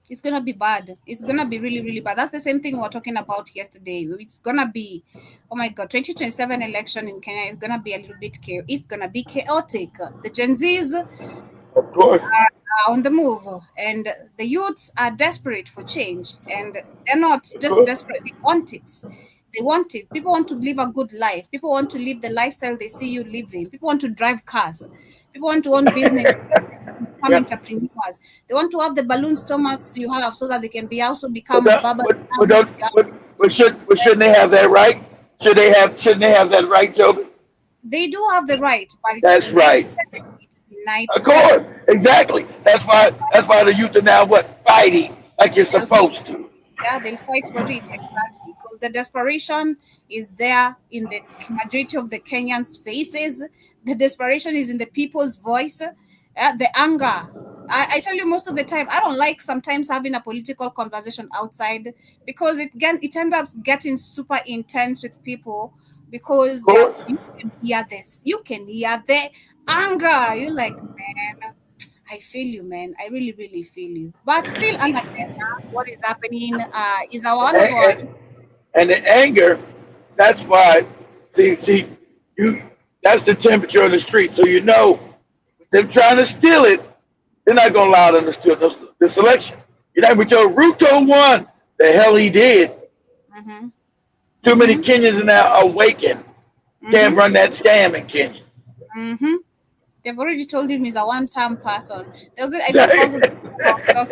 S2: It's gonna be bad. It's gonna be really, really bad. That's the same thing we were talking about yesterday. It's gonna be, oh my God, 2027 election in Kenya is gonna be a little bit chaotic. It's gonna be chaotic. The Gen Zs
S6: Of course,
S2: are on the move, and the youths are desperate for change, and they're not
S6: of
S2: just
S6: course,
S2: desperate, they want it. They want it. People want to live a good life. People want to live the lifestyle they see you living. People want to drive cars. People want to own business, become
S6: yeah.
S2: entrepreneurs. They want to have the balloon stomachs you have, so that they can be also
S6: But
S2: become
S6: that,
S2: baba.
S6: but don't, shouldn't they have that right? Shouldn't they have that right, Joe?
S2: They do have the right, but it's
S6: That's
S2: denied
S6: right.
S2: to them. It's denied
S6: Of
S2: to them.
S6: course, exactly. That's why the youth are now what fighting like you're
S2: They'll fight.
S6: supposed to.
S2: Yeah, they'll fight for it, exactly, because the desperation is there in the majority of the Kenyans' faces. The desperation is in the people's voice. The anger. I tell you, most of the time, I don't like sometimes having a political conversation outside, because it ends up getting super intense with people, because
S6: Of
S2: they are,
S6: course,
S2: you can hear this, you can hear the anger. You're like, man, I feel you, man. I really, really feel you. But still, under Kenya, what is happening is our
S6: and,
S2: one of our.
S6: and, and the anger. That's why. See, you. That's the temperature on the street. So you know, them trying to steal it. They're not going to allow them to steal the selection. You know, but Joe Ruto won. The hell he did.
S2: Mm-hmm.
S6: Too many Kenyans are now awakened. Can't run that scam in Kenya.
S2: Mm-hmm. They've already told him he's a one-time person. There was, I think, also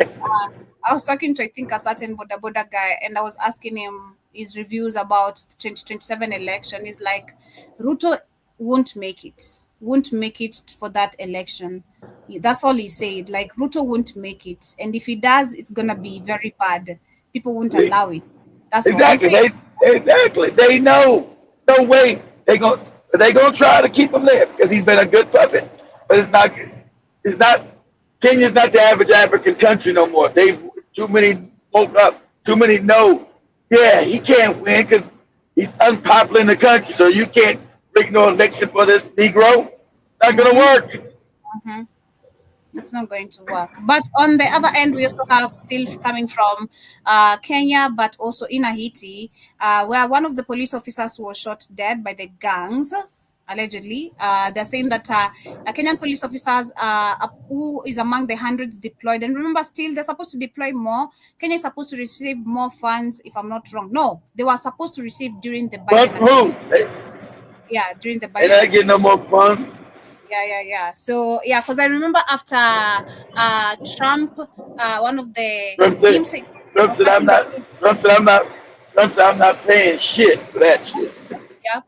S2: I was talking to, I think, a certain Boda guy, and I was asking him his reviews about 2027 election. He's like, Ruto won't make it for that election. That's all he said. Like, Ruto won't make it, and if he does, it's gonna be very bad. People won't allow it. That's all he said.
S6: Exactly. They know. No way. They gonna try to keep him there because he's been a good puppet. But it's not. Kenya's not the average African country no more. They've too many woke up. Too many know. Yeah, he can't win because he's unpopular in the country. So you can't rig no election for this Negro. Not gonna work.
S2: Mm-hmm. It's not going to work. But on the other end, we also have still coming from Kenya, but also in Haiti, where one of the police officers was shot dead by the gangs, allegedly. They're saying that Kenyan police officers who is among the hundreds deployed. And remember, still, they're supposed to deploy more. Kenya is supposed to receive more funds, if I'm not wrong. No, they were supposed to receive during the Biden
S6: administration.
S2: Yeah, during the Biden
S6: administration. And I get no more funds.
S2: Yeah. So yeah, because I remember after Trump, one of the
S6: Trump said I'm not paying shit for that shit.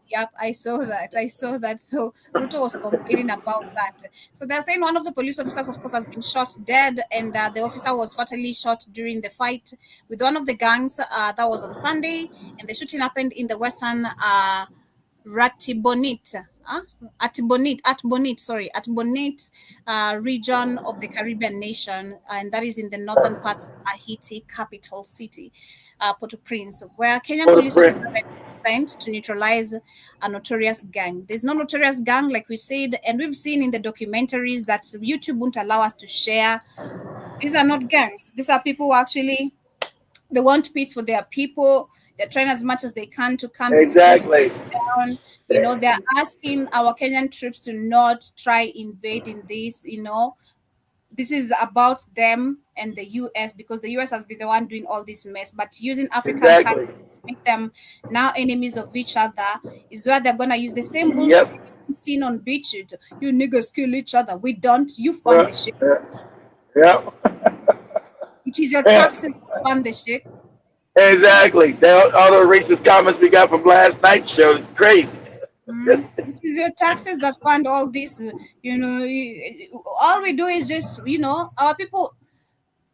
S2: Yep. I saw that. So Ruto was complaining about that. So they're saying one of the police officers, of course, has been shot dead, and the officer was fatally shot during the fight with one of the gangs. That was on Sunday, and the shooting happened in the western Ratibonite region of the Caribbean nation, and that is in the northern part of Haiti capital city, Port-au-Prince, where Kenyan police officers were sent to neutralize a notorious gang. There's no notorious gang, like we said, and we've seen in the documentaries that YouTube won't allow us to share. These are not gangs. These are people who actually, they want peace for their people. They're trying as much as they can to calm the situation down. You know, they're asking our Kenyan troops to not try invading this. You know, this is about them and the U.S. because the U.S. has been the one doing all this mess. But using African countries to make them now enemies of each other is where they're gonna use the same bullshit seen on beaches. You niggas kill each other. We don't. You fund the shit. It is your taxes to fund the shit.
S6: Exactly. All the racist comments we got from last night's show is crazy.
S2: It is your taxes that fund all this. You know, all we do is just, you know, our people,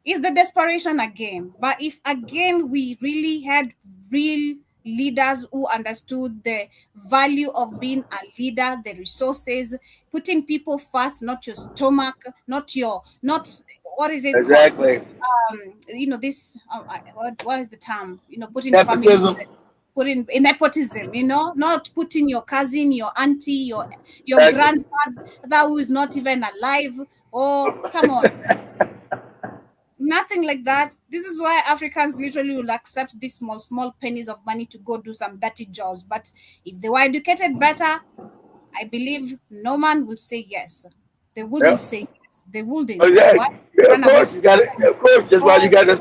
S2: is the desperation again. But if again we really had real leaders who understood the value of being a leader, the resources, putting people first, not your stomach, not what is it
S6: exactly
S2: called? You know, this what is the term, you know, putting nepotism. Putting in nepotism, you know, not putting your cousin, your auntie, your grandfather who is not even alive. Oh, come on. Nothing like that. This is why Africans literally will accept these small pennies of money to go do some dirty jobs. But if they were educated better, I believe no man will say yes. They wouldn't say yes. They wouldn't.
S6: Exactly. Of course, you got it. Of course, that's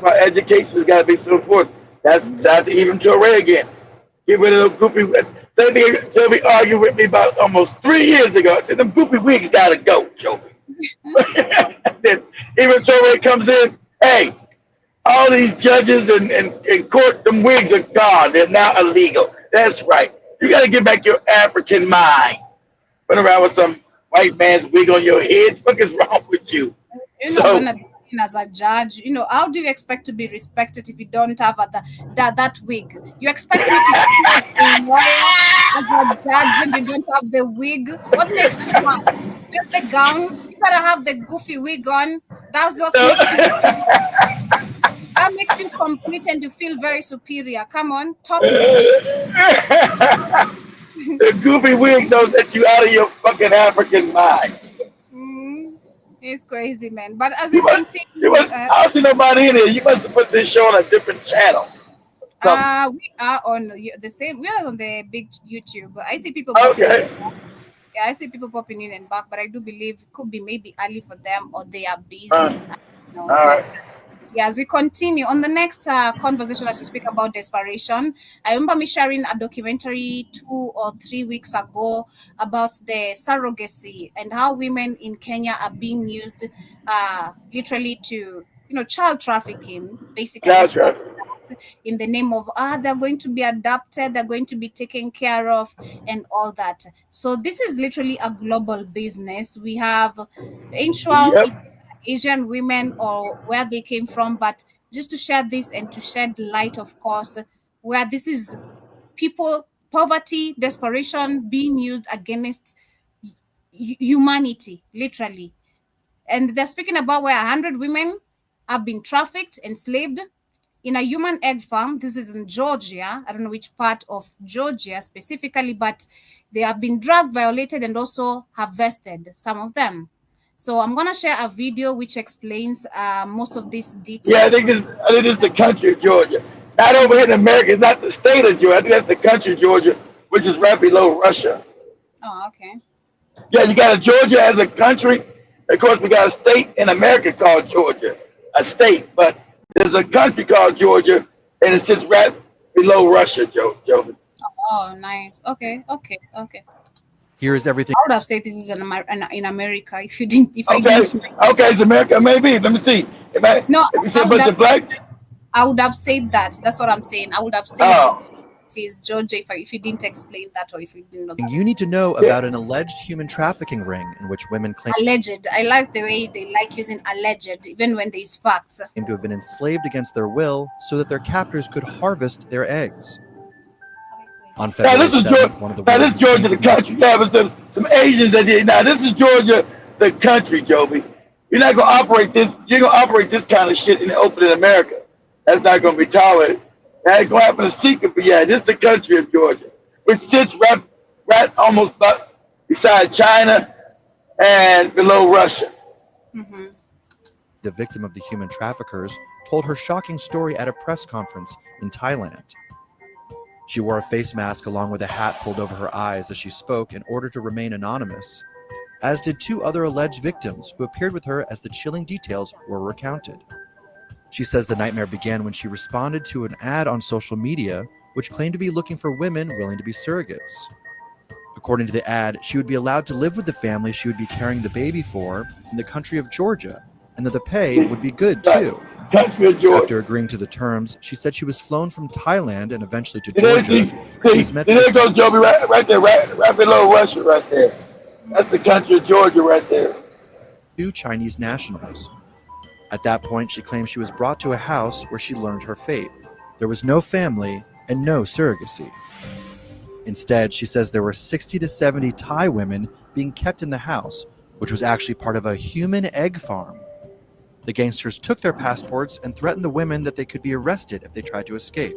S6: why education has got to be so important. That's sad to even Torre again. Get rid of those goopy. Joby argued with me about almost 3 years ago. I said, them goopy wigs got to go, Joby. Then even Torre comes in, hey, all these judges and court, them wigs are gone. They're now illegal. That's right. You got to get back your African mind. Run around with some white man's wig on your head. What is wrong with you?
S2: You're not going to be seen as a judge. You know, how do you expect to be respected if you don't have that wig? You expect me to speak as a judge and you don't have the wig? What makes you one? Just the gown? You gotta have the goofy wig on. That's what makes you. That makes you complete and you feel very superior. Come on, top notch.
S6: The goofy wig knows that you out of your fucking African mind.
S2: It's crazy, man. But as you continue,
S6: I don't see nobody in here. You must have put this show on a different channel.
S2: We are on the same. We are on the big YouTube. I see people.
S6: Okay.
S2: Yeah, I see people popping in and back, but I do believe it could be maybe early for them or they are busy.
S6: All right.
S2: But yeah, as we continue on the next conversation, as we speak about desperation, I remember me sharing a documentary 2 or 3 weeks ago about the surrogacy and how women in Kenya are being used literally to, child trafficking, basically. Let's call
S6: Gotcha.
S2: it that, in the name of, they're going to be adopted, they're going to be taken care of, and all that. So this is literally a global business. We have, in short, if
S6: Yep.
S2: Asian women or where they came from, but just to share this and to shed light, of course, where this is people, poverty, desperation being used against humanity, literally. And they're speaking about where 100 women have been trafficked, enslaved in a human egg farm. This is in Georgia. I don't know which part of Georgia specifically, but they have been drug violated and also harvested, some of them. So I'm going to share a video which explains most of these
S6: Yeah,
S2: details.
S6: I think it's the country of Georgia. Not over here in America. It's not the state of Georgia. I think that's the country of Georgia, which is right below Russia.
S2: Oh, okay.
S6: Yeah, you got a Georgia as a country. Of course, we got a state in America called Georgia, a state. But there's a country called Georgia, and it sits right below Russia, Joe.
S2: Oh, nice. Okay, okay, okay.
S7: Here is everything.
S2: I would have said this is in America if you didn't. If I
S6: Okay,
S2: didn't.
S6: okay, it's America, maybe. Let me see. If
S2: No,
S6: you say
S2: I
S6: a
S2: would
S6: bunch
S2: have.
S6: of black,
S2: I would have said that. That's what I'm saying. I would have said
S6: oh,
S2: it is Georgia if you didn't explain that or if you didn't know that.
S7: You need to know
S6: yeah.
S7: about an alleged human trafficking ring in which women claim
S2: Alleged. I like the way they like using alleged, even when there's facts.
S7: to have been enslaved against their will so that their captors could harvest their eggs. On
S6: Now
S7: February
S6: this is
S7: 7th,
S6: Georgia.
S7: one of the
S6: Now
S7: women
S6: this is Georgia, the country. Yeah, but some Asians that did. Now this is Georgia, the country, Joby. You're not gonna operate this. You're gonna operate this kind of shit in the open in America. That's not gonna be tolerated. That ain't gonna happen in secret. But yeah, this is the country of Georgia, which sits right almost beside China and below Russia.
S2: Mm-hmm.
S7: the victim of the human traffickers, told her shocking story at a press conference in Thailand. She wore a face mask along with a hat pulled over her eyes as she spoke in order to remain anonymous, as did two other alleged victims who appeared with her as the chilling details were recounted. She says the nightmare began when she responded to an ad on social media which claimed to be looking for women willing to be surrogates. According to the ad, she would be allowed to live with the family she would be carrying the baby for in the country of Georgia, and that the pay would be good too.
S6: Country of Georgia.
S7: After agreeing to the terms, she said she was flown from Thailand and eventually to
S6: There
S7: Georgia. She was met
S6: there goes Joby, right there, right below Russia, right there. That's the country of Georgia, right there.
S7: two Chinese nationals. At that point, she claimed she was brought to a house where she learned her fate. There was no family and no surrogacy. Instead, she says there were 60 to 70 Thai women being kept in the house, which was actually part of a human egg farm. The gangsters took their passports and threatened the women that they could be arrested if they tried to escape.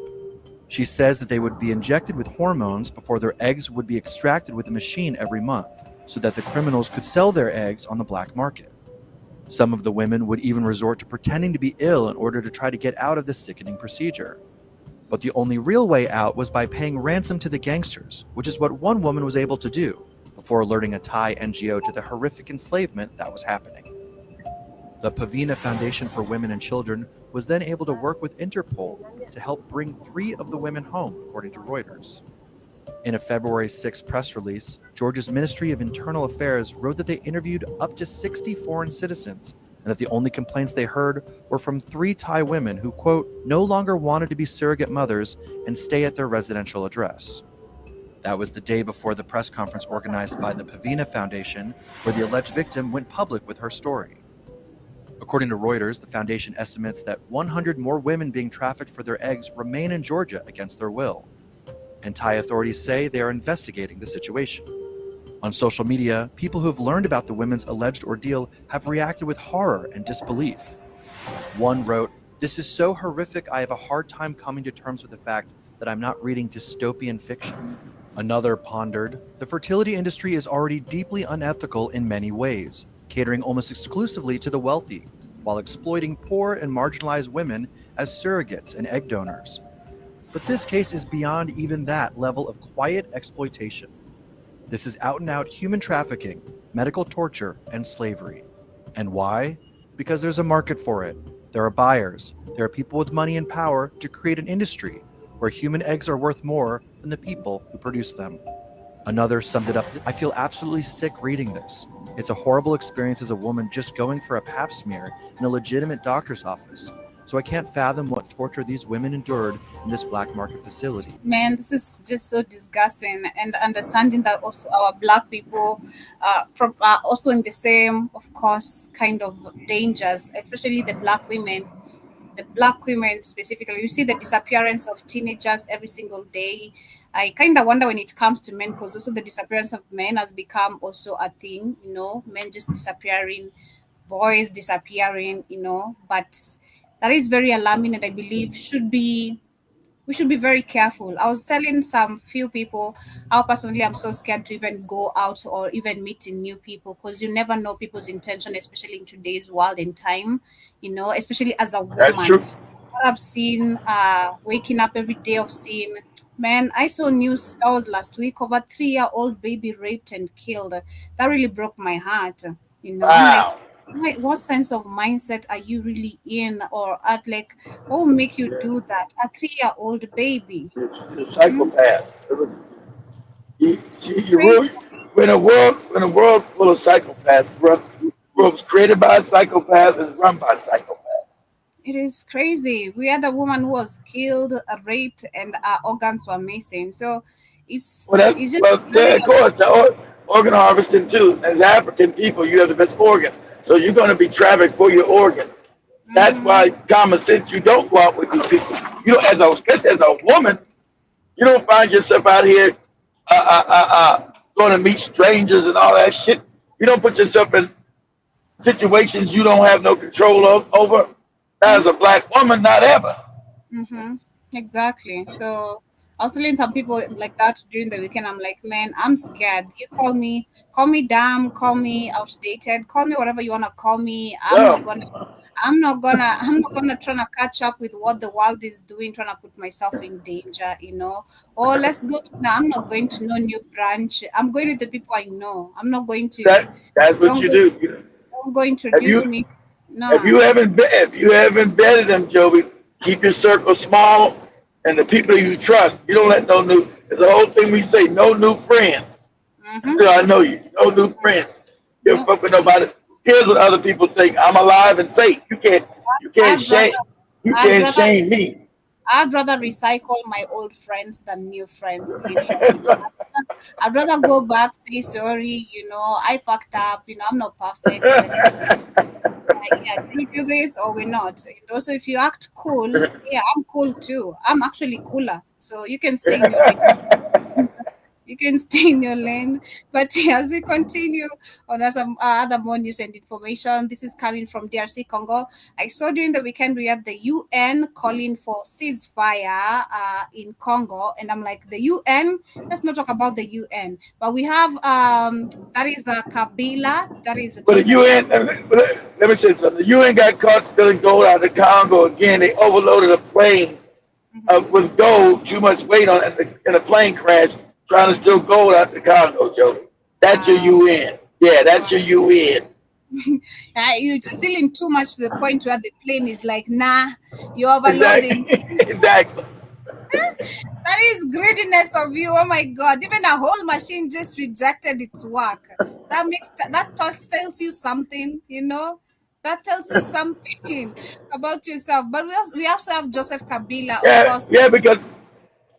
S7: She says that they would be injected with hormones before their eggs would be extracted with a machine every month, so that the criminals could sell their eggs on the black market. Some of the women would even resort to pretending to be ill in order to try to get out of this sickening procedure. But the only real way out was by paying ransom to the gangsters, which is what one woman was able to do before alerting a Thai NGO to the horrific enslavement that was happening. The Pavina Foundation for Women and Children was then able to work with Interpol to help bring 3 of the women home, according to Reuters. In a February 6 press release, Georgia's Ministry of Internal Affairs wrote that they interviewed up to 60 foreign citizens and that the only complaints they heard were from 3 Thai women who, quote, no longer wanted to be surrogate mothers and stay at their residential address. That was the day before the press conference organized by the Pavina Foundation, where the alleged victim went public with her story. According to Reuters, the foundation estimates that 100 more women being trafficked for their eggs remain in Georgia against their will. And Thai authorities say they are investigating the situation. On social media, people who have learned about the women's alleged ordeal have reacted with horror and disbelief. One wrote, "This is so horrific, I have a hard time coming to terms with the fact that I'm not reading dystopian fiction." Another pondered, "The fertility industry is already deeply unethical in many ways, catering almost exclusively to the wealthy, while exploiting poor and marginalized women as surrogates and egg donors. But this case is beyond even that level of quiet exploitation. This is out and out human trafficking, medical torture, and slavery. And why? Because there's a market for it. There are buyers. There are people with money and power to create an industry where human eggs are worth more than the people who produce them. Another summed it up. I feel absolutely sick reading this. It's a horrible experience as a woman just going for a pap smear in a legitimate doctor's office. So I can't fathom what torture these women endured in this black market facility.
S2: Man, this is just so disgusting. And understanding that also our black people are also in the same, of course, kind of dangers, especially the black women. The black women specifically, you see the disappearance of teenagers every single day. I kind of wonder when it comes to men, because also the disappearance of men has become also a thing, men just disappearing, boys disappearing, but that is very alarming, and I believe we should be very careful. I was telling some few people how personally I'm so scared to even go out or even meeting new people, because you never know people's intention, especially in today's world and time, especially as a
S6: That's
S2: woman.
S6: true.
S2: What I've seen, waking up every day of seeing, man, I saw news that was last week of a 3-year-old baby raped and killed. That really broke my heart. I'm like,
S6: Wow.
S2: what sense of mindset are you really in, or at like, what will make you do that? A 3-year-old baby.
S6: You're a
S2: Hmm?
S6: psychopath. You
S2: Crazy.
S6: really, when a world full of psychopaths, world's created by psychopaths and run by psychopaths.
S2: It is crazy. We had a woman who was killed, raped, and our organs were missing. So
S6: Well,
S2: it's just
S6: well,
S2: very
S6: yeah, of course, the organ harvesting too. As African people, you have the best organ, so you're going to be trafficked for your organs. That's
S2: mm-hmm,
S6: why common sense. You don't go out with these people. You know, especially as a woman, you don't find yourself out here going to meet strangers and all that shit. You don't put yourself in situations you don't have no control over. Now, as a black woman, not ever.
S2: mm-hmm. Exactly. So I was telling some people like that during the weekend. I'm like, man, I'm scared. You call me dumb, call me outdated, call me whatever you wanna call me.
S6: Yeah,
S2: I'm not gonna try to catch up with what the world is doing, trying to put myself in danger. Or let's go to now. I'm not going to no new branch. I'm going with the people I know. I'm not going to
S6: that's what
S2: don't
S6: you
S2: go
S6: do. You know,
S2: don't go
S6: If
S2: introduce
S6: you
S2: me.
S6: if
S2: No.
S6: you haven't vetted them, Joey, keep your circle small and the people you trust. You don't let no new. It's the whole thing we say: no new friends
S2: Mm-hmm.
S6: until I know you. No new friends. You don't
S2: No.
S6: fuck with nobody. Here's what other people think: I'm alive and safe. You can't
S2: I'd rather
S6: shame. You
S2: I'd
S6: can't
S2: rather
S6: shame me.
S2: I'd rather recycle my old friends than new friends, literally. I'd rather go back, say sorry, I fucked up, I'm not perfect. And yeah, can we do this or we're not? And also, if you act cool, yeah, I'm cool too. I'm actually cooler. So you can stay in your lane. You can stay in your lane. But as we continue on some other more news and information, this is coming from DRC Congo. I saw during the weekend we had the UN calling for ceasefire in Congo, and I'm like, the UN. Let's not talk about the UN, but we have that is Kabila, that is
S6: But the
S2: Joseph
S6: UN, let me say something. The UN got caught stealing gold out of the Congo again. They overloaded a plane
S2: Kabila.
S6: with gold, too much weight on it, and the plane crashed trying to steal gold out the Congo, Joe. That's your
S2: Wow.
S6: UN. Yeah, that's
S2: Wow.
S6: your UN.
S2: You're stealing too much to the point where the plane is like, nah, you're overloading.
S6: Exactly. exactly.
S2: That is greediness of you. Oh my God. Even a whole machine just rejected its work. Tells you something. That tells you something about yourself. But we also have Joseph Kabila, of
S6: Yeah,
S2: course.
S6: yeah, because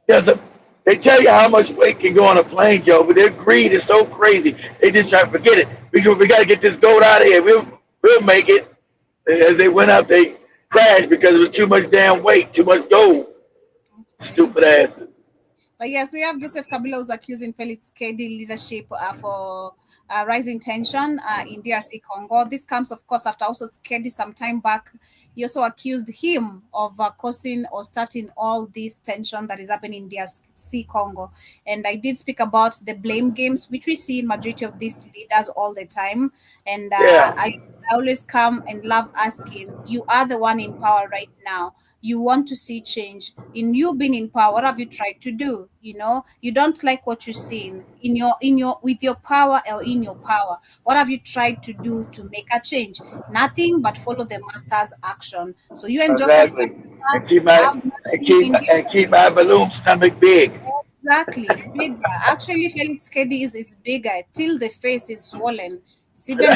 S6: there's a, they tell you how much weight can go on a plane, Joe, but their greed is so crazy. They just try to forget it. We got to get this gold out of here. We'll make it. As they went up, they crashed because it was too much damn weight, too much gold.
S2: It's
S6: Stupid
S2: crazy.
S6: asses.
S2: But yes, we have Joseph Kabila who's accusing Felix Kedi leadership for rising tension in DRC Congo. This comes, of course, after also Kedi some time back. He also accused him of causing or starting all this tension that is happening in DRC Congo. And I did speak about the blame games, which we see in majority of these leaders all the time. And
S6: Yeah.
S2: I always come and love asking, you are the one in power right now. you want to see change. In you being in power, what have you tried to do? You don't like what you're seeing with your power or in your power. What have you tried to do to make a change? Nothing but follow the master's action. So you and Joseph
S6: Exactly.
S2: Kabila
S6: And keep
S2: have
S6: my and
S2: nothing
S6: keep
S2: in their
S6: and keep my balloon stomach big.
S2: exactly bigger. Actually, Felix Kedi is bigger till the face is swollen. It's even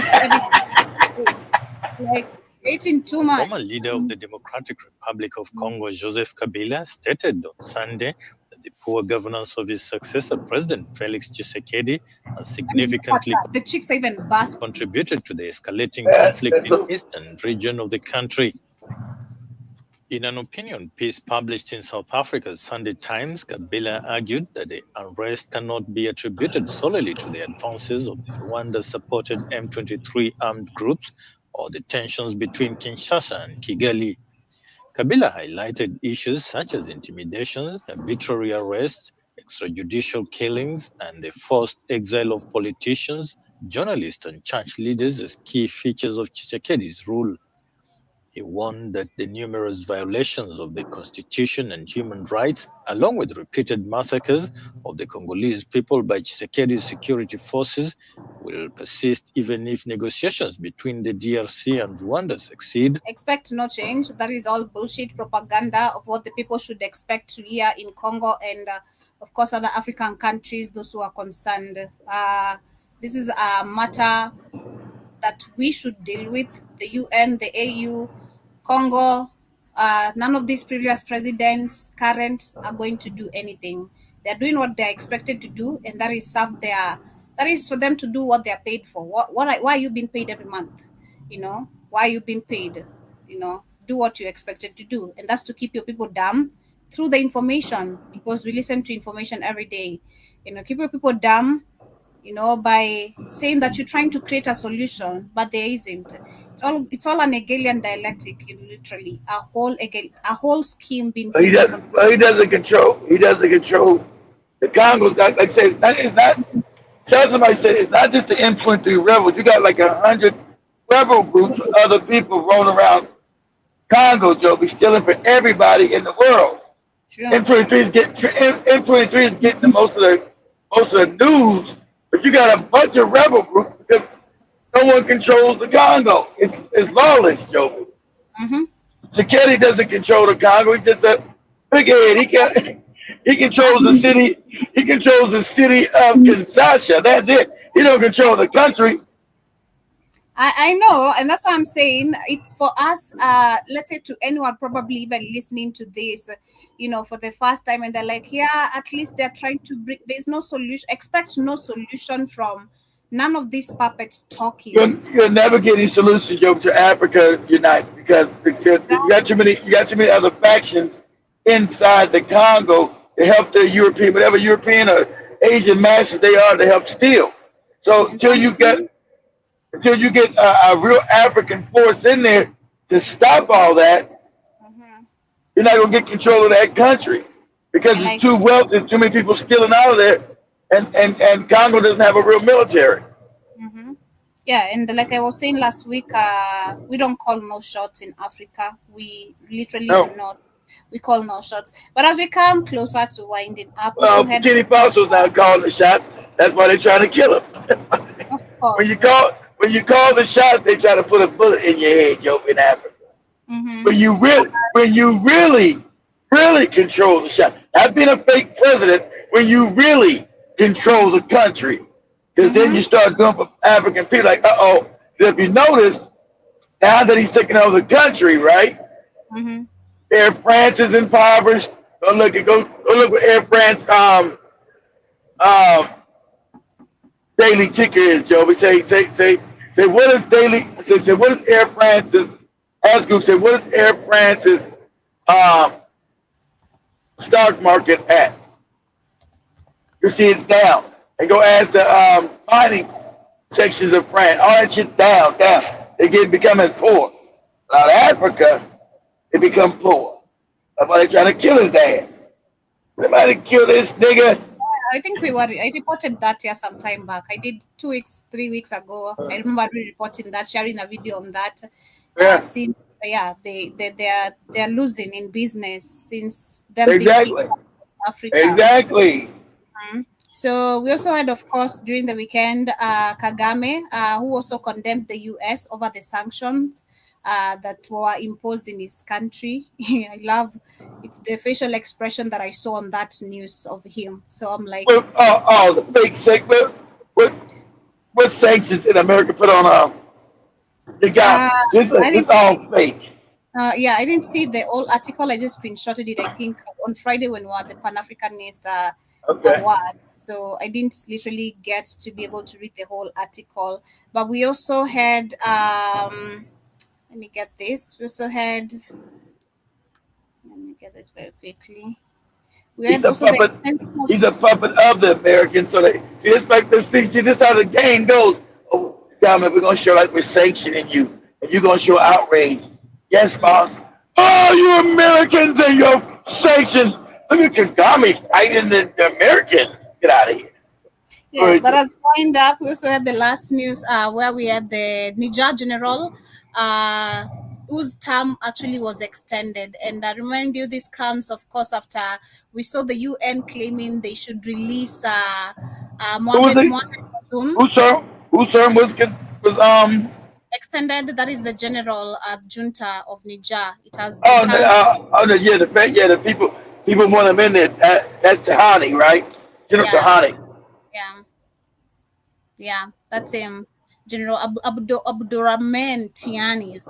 S2: like eating too
S8: The
S2: much.
S8: former leader of the Democratic Republic of Congo, Joseph Kabila, stated on Sunday that the poor governance of his successor, President Felix Tshisekedi, has significantly
S2: The chicks are even bust.
S8: contributed to the escalating
S6: Yeah,
S8: conflict
S6: that's
S8: in
S6: a-
S8: the eastern region of the country. In an opinion piece published in South Africa's Sunday Times, Kabila argued that the unrest cannot be attributed solely to the advances of the Rwanda-supported M23 armed groups or the tensions between Kinshasa and Kigali. Kabila highlighted issues such as intimidations, arbitrary arrests, extrajudicial killings, and the forced exile of politicians, journalists, and church leaders as key features of Tshisekedi's rule. He warned that the numerous violations of the constitution and human rights, along with repeated massacres of the Congolese people by Tshisekedi's security forces, will persist even if negotiations between the DRC and Rwanda succeed.
S2: Expect no change. That is all bullshit propaganda of what the people should expect to hear in Congo and, of course, other African countries, those who are concerned. This is a matter that we should deal with. The UN, the AU, Congo, none of these previous presidents, current, are going to do anything. They're doing what they're expected to do, and that is for them to do what they're paid for. Why are you being paid every month? Why are you being paid? Do what you're expected to do, and that's to keep your people dumb through the information, because we listen to information every day. Keep your people dumb, by saying that you're trying to create a solution, but there isn't. It's all an Hegelian dialectic, literally a whole scheme being
S6: he
S2: played
S6: doesn't.
S2: from.
S6: Well, he doesn't control. He doesn't control the Congo. Like I say, it's not. Tell somebody said it's not just the M23 rebels. You got like 100 rebel groups of other people rolling around Congo, Joe, be stealing for everybody in the world.
S2: Sure.
S6: M23 is getting the most of the news, but you got a bunch of rebel groups because no one controls the Congo. It's lawless, Joe.
S2: Mm-hmm.
S6: Tshisekedi doesn't control the Congo. He's just a big head. He controls the city. He controls the city of Kinshasa. That's it. He don't control the country.
S2: I know, and that's why I'm saying it for us. Let's say to anyone probably even listening to this, for the first time, and they're like, yeah, at least they're trying to bring. There's no solution. Expect no solution from none of these puppets talking.
S6: You'll never get any solutions, Joe, to Africa unites because you got too many other factions inside the Congo to help the European, whatever European or Asian masses they are, to help steal. So until you get a real African force in there to stop all that, you're not gonna get control of that country because it's too wealthy. There's too many people stealing out of there, and Congo doesn't have a real military.
S2: Yeah, and like I was saying last week, we don't call no shots in Africa. We literally do not. We call no shots. But as we come closer to winding up,
S6: well, Kenny Fausto's not calling the shots. That's why they're trying to kill him.
S2: Of course.
S6: When you call the shots, they try to put a bullet in your head, Joe, in Africa. When you really control the shot, not being a fake president, when you really control the country, because then you start going for African people like, if you notice, now that he's taking over the country, right? Air France is impoverished. Go look what Air France daily ticker is, Joe. We say what is daily? Say what is Air France's? Ask Google. Say what is Air France's stock market at? You see it's down. And go ask the mining sections of France. All that shit's down. They becoming poor. Out of Africa, they become poor. That's why they trying to kill his ass. Somebody kill this nigga.
S2: I think I reported that here some time back. I did 2 weeks, 3 weeks ago. I remember reporting that, sharing a video on that.
S6: Yeah,
S2: since they're losing in business since them being kicked
S6: exactly.
S2: out of Africa.
S6: Exactly.
S2: Mhm. So we also had, of course, during the weekend, Kagame, who also condemned the U.S. over the sanctions that were imposed in his country. I love it's the facial expression that I saw on that news of him. So I'm like,
S6: What, the fake segment. What sanctions did America put on the guy?
S2: uh, I
S6: This
S2: didn't.
S6: all fake.
S2: Yeah, I didn't see the whole article. I just screenshotted it. I think on Friday when we were at the Pan Africanist
S6: Okay.
S2: Award. So I didn't literally get to be able to read the whole article. But we also had let me get this. We also had let me get this very quickly. We
S6: He's
S2: had
S6: a
S2: also the
S6: puppet.
S2: extension
S6: He's a
S2: of
S6: puppet of the Americans. So they see it's like this thing. See this how the game goes. Oh, government, we're gonna show like we're sanctioning you, and you're gonna show outrage. Yes, boss. Oh, you Americans and your sanctions. Look at Kagame fighting the Americans. Get out of here.
S2: yeah,
S6: Or
S2: but as we wind up, we also had the last news where we had the Niger general uh, whose term actually was extended. And I remind you, this comes, of course, after we saw the UN claiming they should release
S6: who was it?
S2: Mohamed Bazoum.
S6: Whose term? Whose term was
S2: Extended, that is the general junta of Niger. It has the
S6: Oh,
S2: term,
S6: yeah, the people want him in there. That's Tahani, right? General
S2: yeah,
S6: Tahani.
S2: yeah. Yeah, that's him. General Abdurrahman Tiani's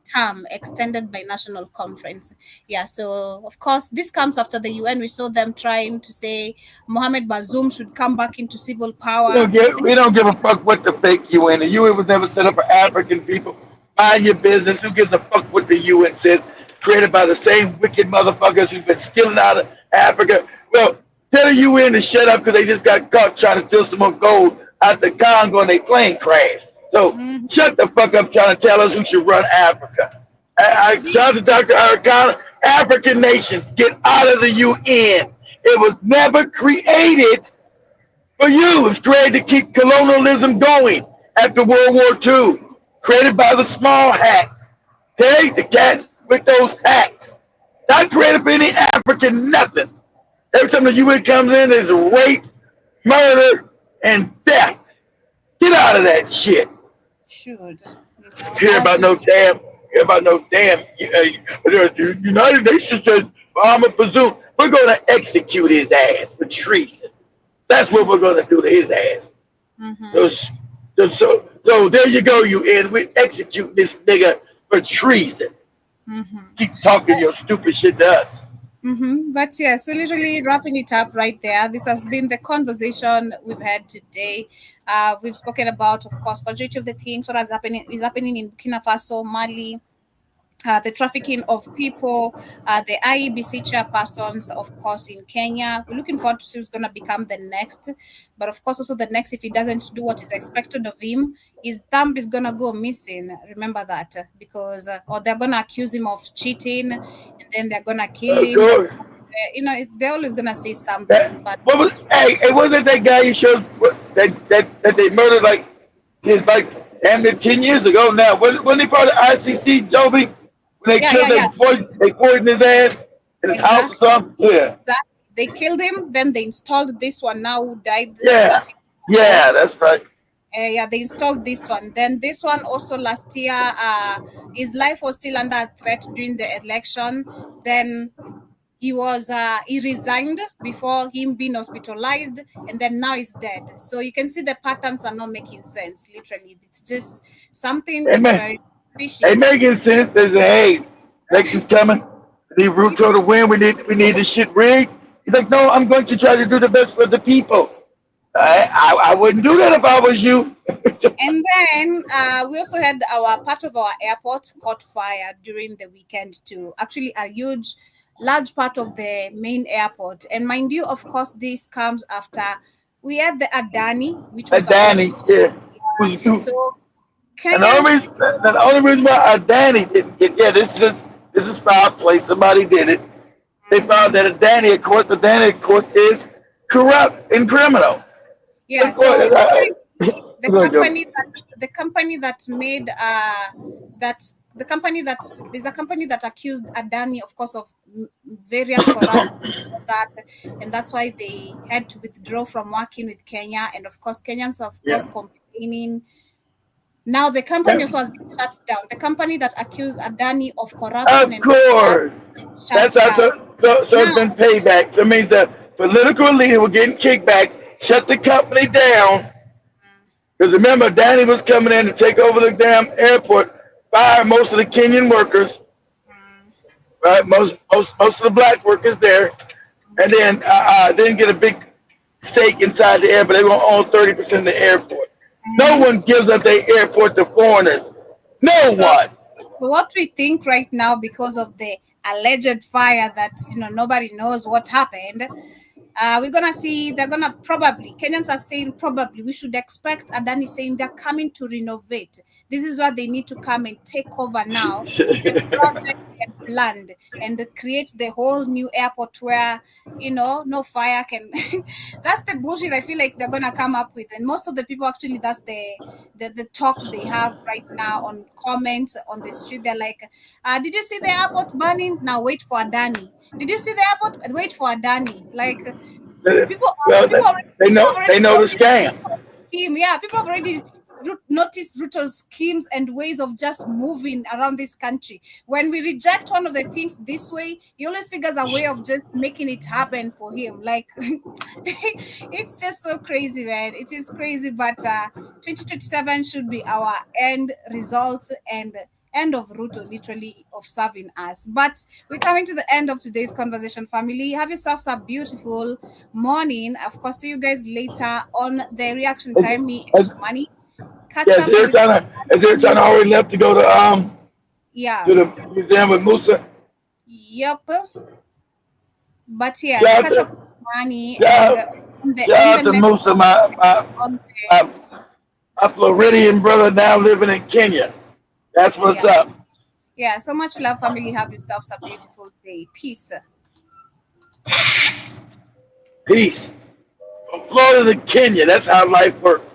S2: term extended by national conference. Yeah, so of course this comes after the UN. We saw them trying to say Mohamed Bazoum should come back into civil power.
S6: We don't give a fuck what the fake UN. The UN was never set up for African people. Mind your business. Who gives a fuck what the UN says? Created by the same wicked motherfuckers who've been stealing out of Africa. Well, tell the UN to shut up because they just got caught trying to steal some more gold out the Congo and they plane crashed. So
S2: Mhm.
S6: shut the fuck up trying to tell us who should run Africa. I shout to Dr. Arcana. African nations, get out of the UN. It was never created for you. It was created to keep colonialism going after World War II. Created by the small hats. Okay? The cats with those hats. Not created for any African nothing. Every time the UN comes in, there's rape, murder, and death. Get out of that shit.
S2: Should
S6: Hear
S2: as
S6: about
S2: we
S6: no damn. Hear about no damn. The United Nations says Mohammed Bazoum. We're going to execute his ass for treason. That's what we're going to do to his ass.
S2: mm-hmm.
S6: So there you go, UN. We execute this nigga for treason.
S2: Mm-hmm.
S6: Keep talking your stupid shit to us.
S2: Mm-hmm. But yeah, so literally wrapping it up right there. This has been the conversation we've had today. We've spoken about, of course, majority of the things what is happening in Burkina Faso, Mali, the trafficking of people, the IEBC chairpersons, of course, in Kenya. We're looking forward to see who's going to become the next. But of course, also the next, if he doesn't do what is expected of him, his thumb is going to go missing. Remember that, because, or they're going to accuse him of cheating, and then they're going to kill
S6: Of
S2: him.
S6: course.
S2: They're always going to say something. But
S6: What was? Hey, it wasn't that guy you showed that they murdered like damn near 10 years ago now. Wasn't he part of ICC, Joby? When they killed him, they poisoned his ass in his house or
S2: exactly.
S6: something? Yeah.
S2: Exactly. They killed him, then they installed this one now who died.
S6: Yeah. Yeah, that's right.
S2: Yeah, they installed this one. Then this one also last year, his life was still under threat during the election. Then he resigned before him being hospitalized, and then now he's dead. So you can see the patterns are not making sense. Literally, it's just something is very fishy.
S6: Hey, making sense. There's election's coming. We need Ruto to win. We need this shit rigged. He's like, no, I'm going to try to do the best for the people. I wouldn't do that if I was you.
S2: And then we also had part of our airport caught fire during the weekend too. Actually, large part of the main airport. And mind you, of course, this comes after we had the Adani, which was
S6: Adani, yeah.
S2: So
S6: and the only reason why Adani didn't get, this is foul play. Somebody did it. They found that Adani, of course, is corrupt and criminal.
S2: Yeah, so the company that made there's a company that accused Adani, of course, of various corruption, and that's why they had to withdraw from working with Kenya, and of course Kenyans are complaining. Now the company also has been shut down. The company that accused Adani of corruption
S6: Of course. That's how so it's been payback. So it means the political elite were getting kickbacks, shut the company down. Because remember, Danny was coming in to take over the damn airport, fired most of the Kenyan workers, right? Most of the black workers there, and then didn't get a big stake inside the airport. They won't own 30% of the airport. No one gives up their airport to foreigners. No one.
S2: What we think right now, because of the alleged fire that nobody knows what happened, we're gonna see Kenyans are saying probably we should expect Adani saying they're coming to renovate. This is what they need to come and take over now. The project and planned and create the whole new airport where no fire can. That's the bullshit I feel like they're gonna come up with, and most of the people actually that's the talk they have right now on comments on the street. They're like, did you see the airport burning? Now wait for Adani. Did you see the airport? Wait for Adani. Like people
S6: know the scam.
S2: People have already noticed Ruto's schemes and ways of just moving around this country. When we reject one of the things this way, he always figures a way of just making it happen for him. Like it's just so crazy, man. It is crazy, but 2027 should be our end results and end of Ruto, literally, of serving us. But we're coming to the end of today's conversation, family. Have yourselves a beautiful morning. Of course, see you guys later on the reaction time. Me and Money. Catch up.
S6: Is Airtana already left to go to to the museum with Musa?
S2: Yep. But catch up with Money.
S6: Shout out to Musa, my Floridian brother now living in Kenya. That's what's up.
S2: Yeah, so much love, family. Have yourselves a beautiful day. Peace.
S6: Peace. From Florida to Kenya. That's how life works.